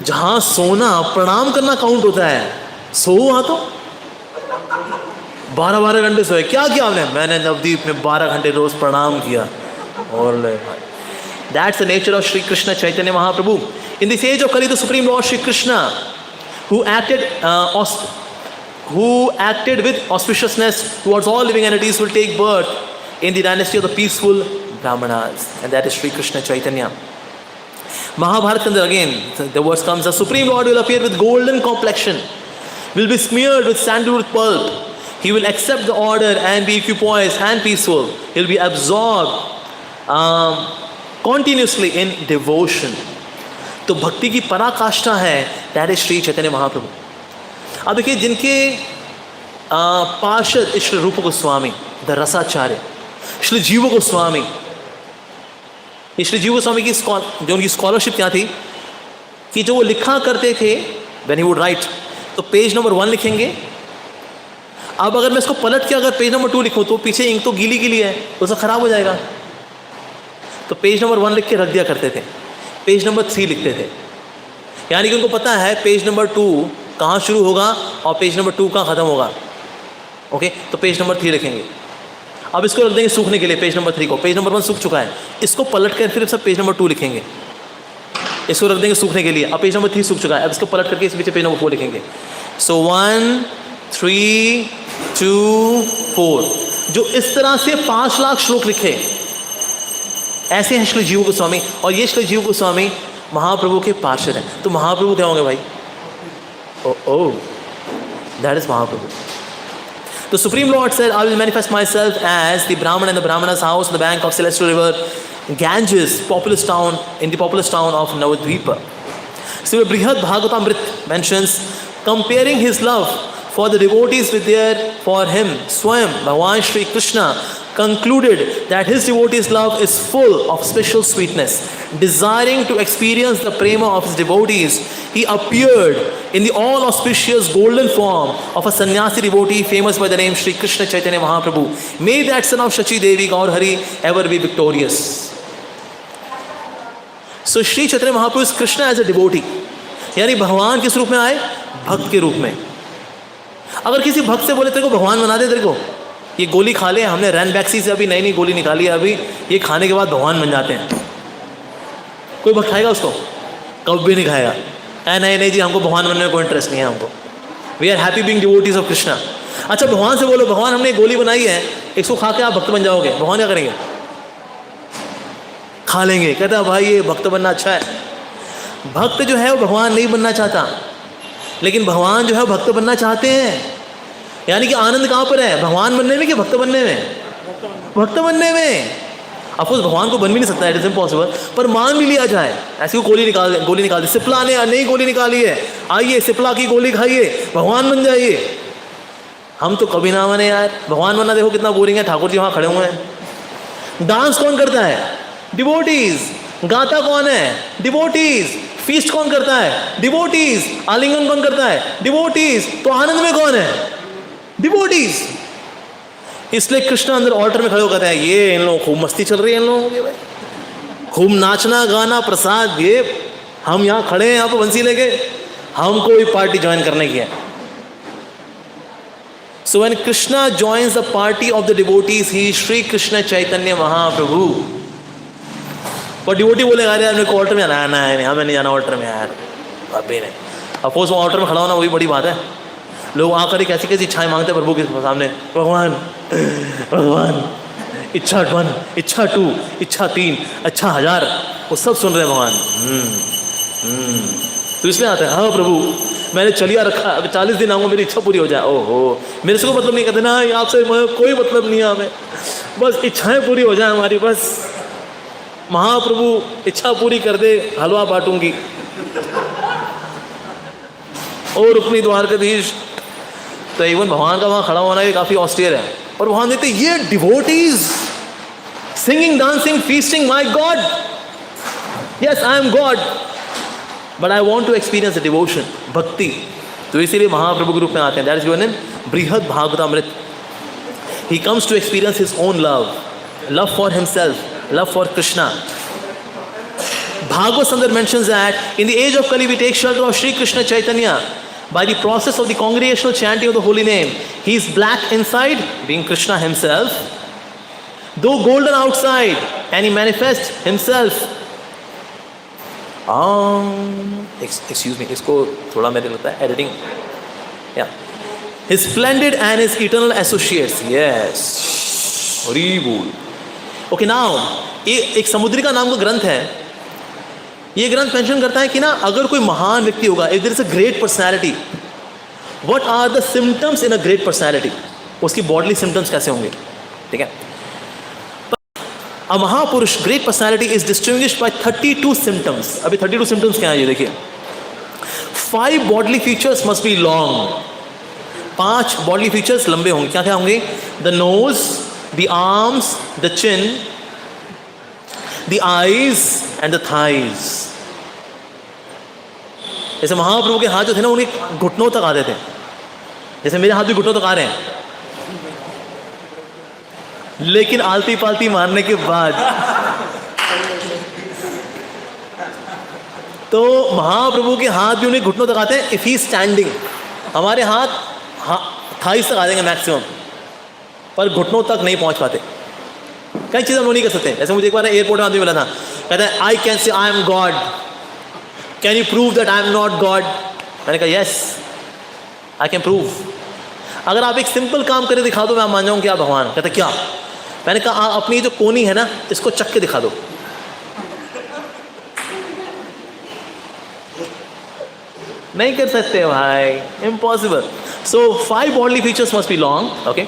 Speaker 1: जहाँ सोना प्रणाम करना काउंट होता है, सो वहाँ तो 12-12 घंटे सोए। क्या किया आपने? मैंने नवदीप में 12 घंटे रोज प्रणाम किया। और that's the nature of Shri Krishna Chaitanya Mahaprabhu. In this age of Kali the supreme lord Shri Krishna who acted with auspiciousness towards all living entities will take birth in the dynasty of the peaceful Brahmanas, and that is Sri Krishna Chaitanya. Mahabharata ke andar again the words comes, the supreme lord will appear with golden complexion, will be smeared with sandalwood pulp, he will accept the order and be equipoised and peaceful, he will be absorbed continuously in devotion. तो भक्ति की पराकाष्ठा है that is Shri Chaitanya महाप्रभु। अब देखिए जिनके पार्षद श्री रूप गोस्वामी द रसाचार्य, श्री जीव गोस्वामी, श्री जीव गोस्वामी की जो उनकी स्कॉलरशिप क्या थी कि जो वो लिखा करते थे व्हेन ही वुड राइट। तो पेज नंबर 1 लिखेंगे। अब अगर मैं इसको पलट के अगर पेज नंबर 2 लिखूं तो पीछे इंक तो गीली गीली है, तो सब खराब हो जाएगा। तो पेज नंबर 1 लिख के रख दिया करते थे, पेज नंबर 3 लिखते थे। यानी कि उनको पता है पेज नंबर 2 कहाँ शुरू होगा और पेज नंबर 2 कहाँ ख़त्म होगा। ओके, तो पेज नंबर 3 लिखेंगे। अब इसको रख देंगे सूखने के लिए, पेज नंबर 3 को। पेज नंबर 1 सूख चुका है, इसको पलट कर फिर सब पेज नंबर 2 लिखेंगे। इसको रख देंगे सूखने के लिए। अब पेज नंबर 3 सूख चुका है, अब इसको पलट करके इस पीछे पेज नंबर 4 लिखेंगे। सो 1 3 2 4, जो इस तरह से 5 लाख श्लोक लिखे, ऐसे हैं श्री जीव गोस्वामी। और ये श्री जीव गोस्वामी महाप्रभु के पार्षद हैं। तो महाप्रभु क्या होंगे भाई? Oh, that is Mahaprabhu. The Supreme Lord said, I will manifest myself as the Brahman in the Brahmana's house on the bank of celestial river Ganges, populous town, in the populous town of Navadvipa. So Brihad Bhagavatamrit mentions, comparing his love for the devotees with their, for him, Swayam, Bhagavan Shri Krishna, concluded that his devotees' love is full of special sweetness. Desiring to experience the prema of his devotees, he appeared in the all auspicious golden form of a sannyasi devotee famous by the name Shri Krishna Chaitanya Mahaprabhu. May that son of Shachi Devi Gaur Hari ever be victorious. So Shri Chaitanya Mahaprabhu is Krishna as a devotee. यानी भगवान किस रूप में आए? भक्त के रूप में। अगर किसी भक्त से बोले तेरे को भगवान बना दे, तेरे को ये गोली खा ले, हमने रैनबैक्सी से अभी नई नई गोली निकाली है, अभी ये खाने के बाद भगवान बन जाते हैं, कोई भक्त खाएगा उसको? कभी भी नहीं खाएगा। नहीं नहीं जी, हमको भगवान बनने में कोई इंटरेस्ट नहीं है, हमको we are happy being devotees of Krishna. अच्छा, भगवान से बोलो भगवान हमने गोली बनाई है, इसको खा के आप भक्त बन जाओगे, भगवान क्या करेंगे? खा लेंगे। कहता है भाई ये भक्त बनना अच्छा है। भक्त जो है वो भगवान नहीं बनना चाहता, लेकिन भगवान जो है भक्त बनना चाहते हैं। यानी कि आनंद कहाँ पर है? भगवान बनने में कि भक्त बनने में? भक्त बनने में। अफकोर्स भगवान को बन भी नहीं सकता, इट इज इम्पॉसिबल, पर मान भी लिया जाए। ऐसी को गोली निकाल दी, सिप्ला ने नई गोली निकाली है, आइए सिप्ला की गोली खाइए, भगवान बन जाइए। हम तो कभी ना बने यार। भगवान बनना देखो कितना बोरिंग है। ठाकुर जी वहाँ खड़े हुए हैं। डांस कौन करता है? डिवोटीज। गाता कौन है? डिवोटीज। फीस्ट कौन करता है? डिवोटीज। आलिंगन कौन करता है? डिवोटीज। तो आनंद में कौन है? डिवोटीज। इसलिए कृष्ण अंदर ऑल्टर में खड़े होकर कहते हैं ये इन लोगों खूब मस्ती चल रही है, इन लोगों की भाई खूब नाचना गाना प्रसाद, ये हम यहाँ खड़े हैं, यहाँ पर बंसी लेके, हमको भी पार्टी ज्वाइन करने की है। So when Krishna joins the party of the devotees, he Shri Krishna Chaitanya Mahaprabhu. पर डिवोटी बोलेगा अरे मेरे को ऑल्टर में आना है, नहीं हमें नहीं जाना ऑल्टर में यार, अभी नहीं। अफकोर्स वो ऑल्टर में खड़ा होना वही बड़ी बात है। लोग आकर कैसी कैसी इच्छाएं मांगते हैं प्रभु के सामने। भगवान भगवान, इच्छा 1, इच्छा 2, इच्छा 3, अच्छा 1000, वो सब सुन रहे हैं भगवान। तो इसलिए आता है हाँ प्रभु मैंने चलिया रखा, अभी 40 दिन आऊँगा, मेरी इच्छा पूरी हो जाए। ओहो, मेरे से कोई मतलब नहीं कहते ना, आपसे कोई मतलब नहीं है हमें, बस इच्छाएं पूरी हो जाए हमारी, बस महाप्रभु इच्छा पूरी कर दे, हलवा बांटूंगी। और अपनी द्वारकाधीश। तो इवन भगवान का वहाँ खड़ा होना भी काफ़ी ऑस्टियर है। और वहाँ देखते ये devotees singing, dancing, feasting, my god, yes I am god, but I want to experience the devotion, bhakti. तो इसीलिए महाप्रभु के रूप में आते हैं। That is given in Brihad Bhagavatamrita. He comes to experience his own love, love for himself, love for Krishna. Bhagavad Sandar mentions that in the age of Kali we take shelter of Shri Krishna Chaitanya by the process of the congregational chanting of the holy name. He is black inside, being Krishna himself, though golden outside, and he manifests himself. Excuse me, इसको थोड़ा मेरे लगता है editing. Yeah. His splendid and his eternal associates. Yes. Hari बोल। Okay now एक समुद्रिका नाम का ग्रंथ है। ये ग्रंथ मेंशन करता है कि ना अगर कोई महान व्यक्ति होगा, if there is a great personality, what are the symptoms in a great personality, उसकी बॉडली सिम्टम्स कैसे होंगे, ठीक है। A mahapurusha, great personality is distinguished by 32 symptoms. अभी 32 सिम्टम्स क्या है ये देखिए। 5 bodily features must be long. 5 bodily features लंबे होंगे। क्या क्या होंगे? The nose, the arms, the chin, the eyes and the thighs. जैसे महाप्रभु के हाथ जो थे ना उन्हें घुटनों तक आते थे, जैसे मेरे हाथ भी घुटनों तक आ रहे हैं, लेकिन आलती पालती मारने के बाद तो महाप्रभु के हाथ भी उन्हें घुटनों तक आते हैं इफ ही स्टैंडिंग। हमारे हाथ थाइस तक आ जाएंगे मैक्सिमम, पर घुटनों तक नहीं पहुंच पाते। कई चीज़ें हम लोग नहीं कर सकते। जैसे मुझे एक बार एयरपोर्ट में आदमी मिला था, कहता है I can say I am God, can you prove that I am not God? मैंने कहा यस आई कैन प्रूव। अगर आप एक सिंपल काम करके दिखा दो मैं मान जाऊँ कि आप भगवान। कहते क्या? मैंने कहा अपनी जो कोनी है ना इसको चक के दिखा दो। नहीं कर सकते भाई, impossible. So 5 bodily features must be long, okay?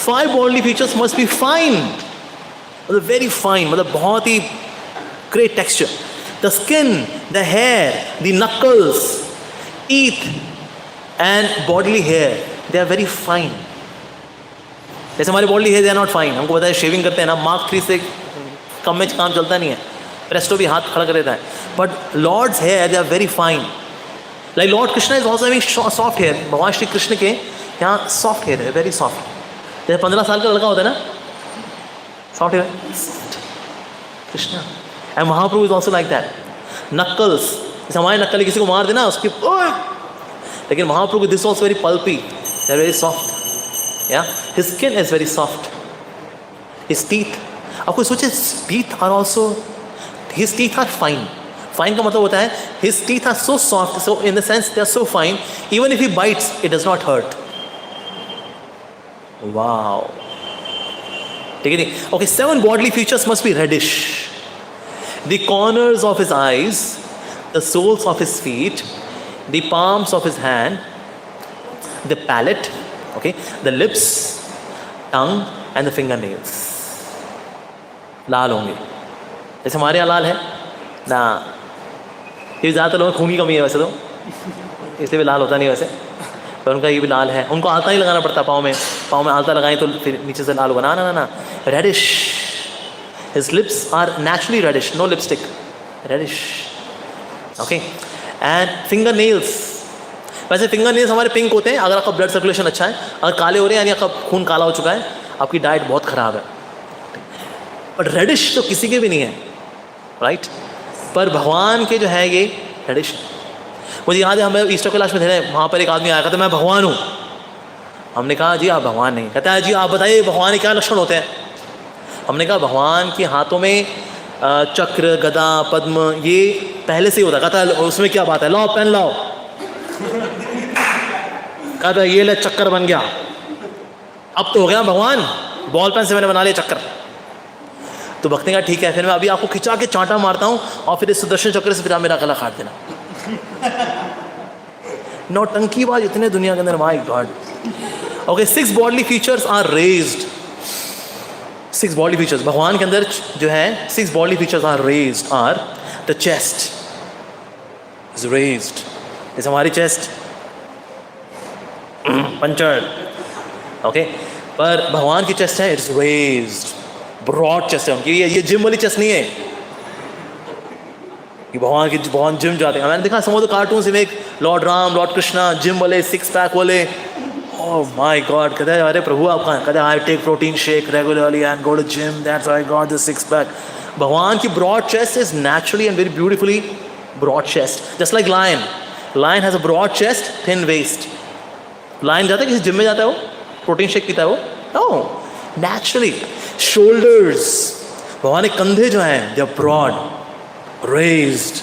Speaker 1: 5 bodily features must be fine, मतलब very fine, मतलब बहुत ही great texture. The skin, the hair, the knuckles, teeth and bodily hair, they are very fine. जैसे हमारे bodily hair they are not fine. हमको पता है shaving करते हैं ना, Mark 3 से कम में काम चलता नहीं है, प्रेस्टो भी हाथ खड़ा कर देता है, but Lord's hair they are very fine. Like Lord Krishna is also having soft hair. भगवान श्री कृष्ण के यहाँ सॉफ्ट हेयर है, वेरी सॉफ्ट। जैसे 15 साल का लड़का होता है ना, soft hair Krishna. And Mahaprabhu is also like that. Knuckles, जैसे हमारे नक्कल किसी को मार देना उसकी, लेकिन Mahaprabhu this also very pulpy, they are very soft. या his skin is very soft. His teeth, आपको सोचे teeth are also, his teeth are fine. Fine का मतलब होता है his teeth are so soft, so in the sense they are so fine, even if he bites it does not hurt. Wow, ठीक है। Okay, 7 bodily features must be reddish. The corners of his eyes, the soles of his feet, the palms of his hand, the palate, okay, the lips, tongue and the fingernails. लाल होंगे, जैसे हमारे यहाँ लाल है ना। ये ज़्यादातर लोगों खून की कमी है वैसे तो, इसलिए भी लाल होता नहीं वैसे, पर उनका ये भी लाल है। उनको आलता ही लगाना पड़ता पाँव में आलता लगाएं तो फिर नीचे से लाल होगा ना। ना ना, reddish. His lips are naturally reddish, no lipstick, reddish, okay. And finger nails, वैसे फिंगर नेल्स हमारे पिंक होते हैं अगर आपका ब्लड सर्कुलेशन अच्छा है। अगर काले हो रहे हैं यानी आपका खून काला हो चुका है, आपकी डाइट बहुत ख़राब है। बट रेडिश तो किसी के भी नहीं है, राइट? पर भगवान के जो है ये रेडिश। मुझे याद है हमें ईस्टर क्लास में थे, वहाँ पर एक आदमी आया, कहता मैं भगवान हूँ। हमने कहा जी आप भगवान नहीं। कहता है जी आप बताइए भगवान के क्या लक्षण होते हैं। हमने कहा भगवान के हाथों में चक्र, गदा, पद्म ये पहले से ही होता। कहता है उसमें क्या बात है, लाओ पेन लाओ। कहता है ये ले चक्कर बन गया, अब तो हो गया भगवान, बॉल पेन से मैंने बना लिया चक्कर। तो भक्त ने कहा ठीक है, फिर मैं अभी आपको खिंचा के चांटा मारता हूँ और फिर इस सुदर्शन चक्र से फिर आप मेरा गला काट देना। नौटंकी बाज इतने दुनिया के अंदर, my God. Okay, 6 bodily features are raised. 6 bodily features भगवान के अंदर जो है 6 bodily features are raised are the chest is raised. जैसे हमारी चेस्ट पंचर, ओके, पर भगवान की चेस्ट है इट्स रेज्ड, ब्रॉड चेस्ट है उनकी। ये जिम वाली चेस्ट नहीं है कि भगवान जिम जाते हैं। मैंने देखा सम ऑफ द कार्टून्स में एक Lord Ram, Lord Krishna gym वाले, 6 पैक वाले। ओह माय गॉड, कहते हैं अरे प्रभु आप कहाँ? कहते हैं I take protein shake regularly and go to gym, that's why I got the 6 pack. भगवान की broad chest is naturally and very beautifully broad chest, just like lion. Lion has a broad chest, thin waist. Lion जाता है किसी gym में, जाता है वो protein shake पीता है वो? No, naturally. शोल्डर्स, भगवान के कंधे जो हैं they are broad, raised.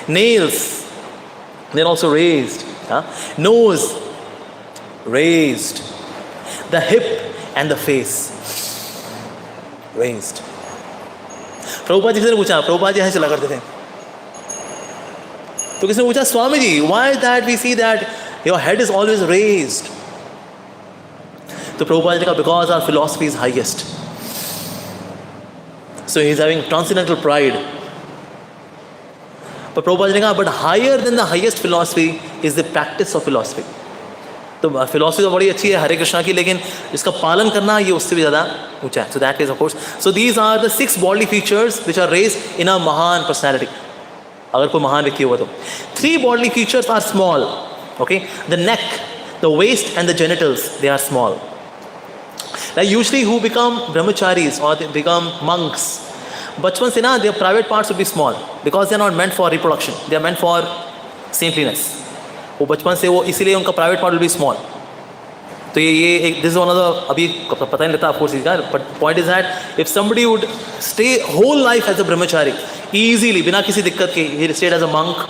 Speaker 1: Nails, they're also raised. Nose, raised. The hip and the face, raised. Prabhupada ji से पूछा, प्रभुपाद जी यहाँ चला करते थे, तो किसने पूछा Swami ji why is that we see that your head is always raised? तो प्रभुपाद जी ने कहा because our philosophy is highest. So he is having transcendental pride. पर प्रभुपाद जी ने कहा but higher than the highest philosophy is the practice of philosophy. तो philosophy तो बड़ी अच्छी है हरे कृष्णा की, लेकिन इसका पालन करना ये उससे भी ज़्यादा ऊंचा है। So that is of course, so these are the 6 bodily features which are raised in a महान पर्सनैलिटी। अगर कोई महान व्यक्ति हुआ तो। 3 bodily features are small. Okay, the neck, the waist and the genitals, they are small. Like usually who become brahmacharis or they become monks, बचपन से ना their private parts will be small because they are not meant for reproduction, they are meant for saintliness. वो बचपन से वो इसीलिए उनका private part will be small. तो ये एक this is one of the, अभी पता नहीं लगता ऑफ कोर्स इसका, but point is that if somebody would stay whole life as a brahmachari easily बिना किसी दिक्कत के, he stayed as a monk,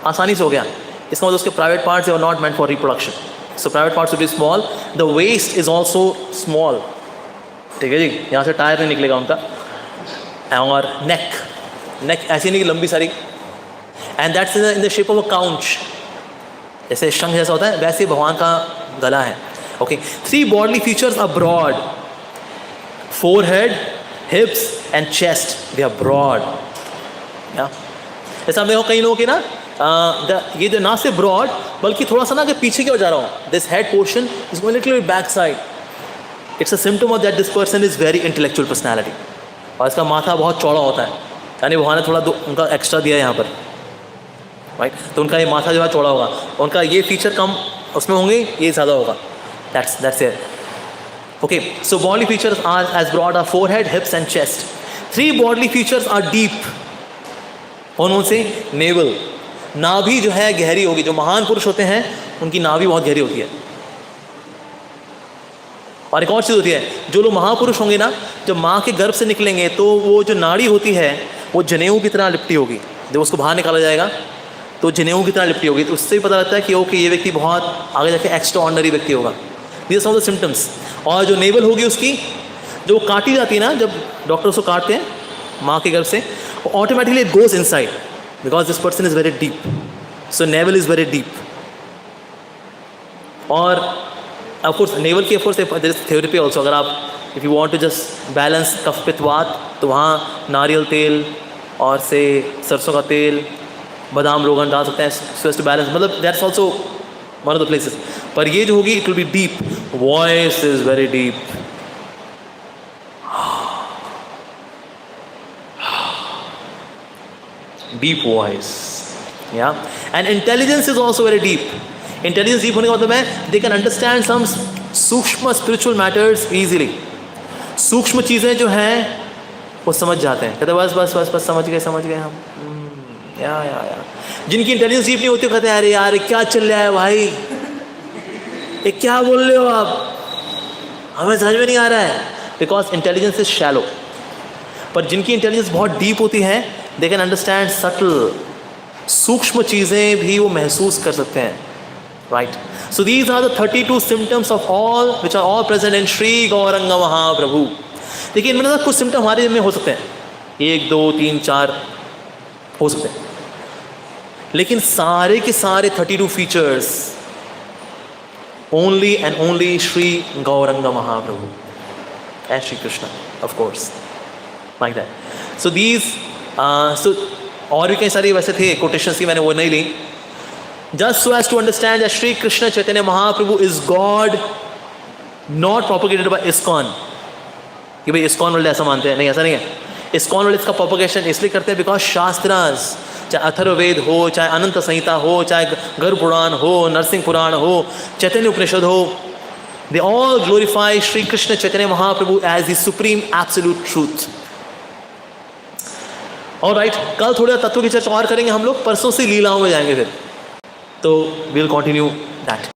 Speaker 1: आसानी से हो गया, इसका मतलब उसके private parts are not meant for reproduction, so private parts will be small, the waist is also small, ठीक है जी, यहाँ से टायर नहीं निकलेगा उनका, और नेक ऐसी नहीं लंबी सारी, and that's in the shape of a conch, जैसे शंख जैसा होता है वैसे भगवान का गला है. Okay, 3 bodily features are broad. Forehead, hips and chest, they are broad. Yeah. ऐसा मैं कई लोगों के ना ये जो ना से broad बल्कि थोड़ा सा ना कि पीछे की ओर जा रहा हूँ. This head portion is going a little bit back side. It's a symptom of that this person is very intellectual personality. और इसका माथा बहुत चौड़ा होता है, यानी भगवान ने थोड़ा उनका एक्स्ट्रा दिया है यहाँ पर, राइट. तो उनका ये माथा जो है चौड़ा होगा, उनका ये फीचर कम उसमें होंगे, ये ज़्यादा होगा. That's it. Okay, so bodily features are as broad as forehead, hips and chest. 3 bodily features are deep. उनमें से navel, नाभि जो है गहरी होगी. जो महान पुरुष होते हैं उनकी नाभि बहुत गहरी होती है. और एक और चीज़ होती है, जो लोग महापुरुष होंगे ना, जब माँ के गर्भ से निकलेंगे तो वो जो नाड़ी होती है वो जनेऊ की तरह लिपटी होगी. जब उसको बाहर निकाला जाएगा तो जनेऊ की तरह लिपटी होगी. तो उससे भी पता लगता है कि ओके ये व्यक्ति बहुत आगे जाके एक्स्ट्रा ऑर्डिनरी व्यक्ति होगा. These are the symptoms. और जो नेवल होगी उसकी, जो काटी जाती है ना, जब डॉक्टर उसको काटते हैं माँ के गर्भ से, वो automatically it goes inside because this person is very deep. So navel is very deep. और ऑफकोर्स नेवल की ऑफकोर्स देयर इज थ्योरी पे ऑल्सो. अगर आप if you want to just balance kapha pitta vata, तो वहाँ नारियल तेल और से सरसों का तेल, बादाम रोगन डाल सकते हैं सो एज टू बैलेंस. मतलब that's also one of the places. पर ये जो होगी it will be deep. Voice is very deep. Deep voice, yeah. And intelligence is also very deep. Intelligence deep होने का मतलब है दे कैन अंडरस्टैंड सम सूक्ष्म स्पिरिचुअल मैटर्स इजीली. सूक्ष्म चीज़ें जो हैं वो समझ जाते हैं, कहते बस बस बस बस समझ गए हम. या. जिनकी इंटेलिजेंस डीप नहीं होती कहते हैं अरे यार क्या चल रहा है भाई, ये क्या बोल रहे हो आप, हमें समझ में नहीं आ रहा है, बिकॉज इंटेलिजेंस इज शैलो. पर जिनकी इंटेलिजेंस बहुत डीप होती है दे कैन अंडरस्टैंड सटल, सूक्ष्म चीज़ें भी वो महसूस कर सकते हैं, right. So these are the 32 symptoms of all which are all present in Shri Gauranga Mahaprabhu. देखिए इनमें कुछ सिम्टम हमारे में हो सकते हैं, 1 2 3 4 हो सकते हैं, लेकिन सारे के सारे 32 features only and only Shri Gauranga Mahaprabhu and Shri Krishna, of course, like that. So these, so और भी कई सारी वैसे थे quotations की, मैंने वो नहीं ली. Just so as to understand that Shri Krishna Chaitanya Mahaprabhu is God, not propagated by ISKCON. कि भाई ISKCON वाले ऐसा मानते हैं, नहीं ऐसा नहीं है. ISKCON वाले इसका propagation इसलिए करते हैं बिकॉज शास्त्रास, चाहे अथर्ववेद हो, चाहे अनंत संहिता हो, चाहे गरुड़ पुराण हो, नरसिंह पुराण हो, चैतन्य उपनिषद हो, they all glorify Shri Krishna Chaitanya Mahaprabhu as the supreme absolute truth. Alright, कल थोड़ा तत्व की चर्चा और करेंगे हम लोग, परसों से लीलाओं में जाएंगे फिर, तो वी विल कंटिन्यू दैट.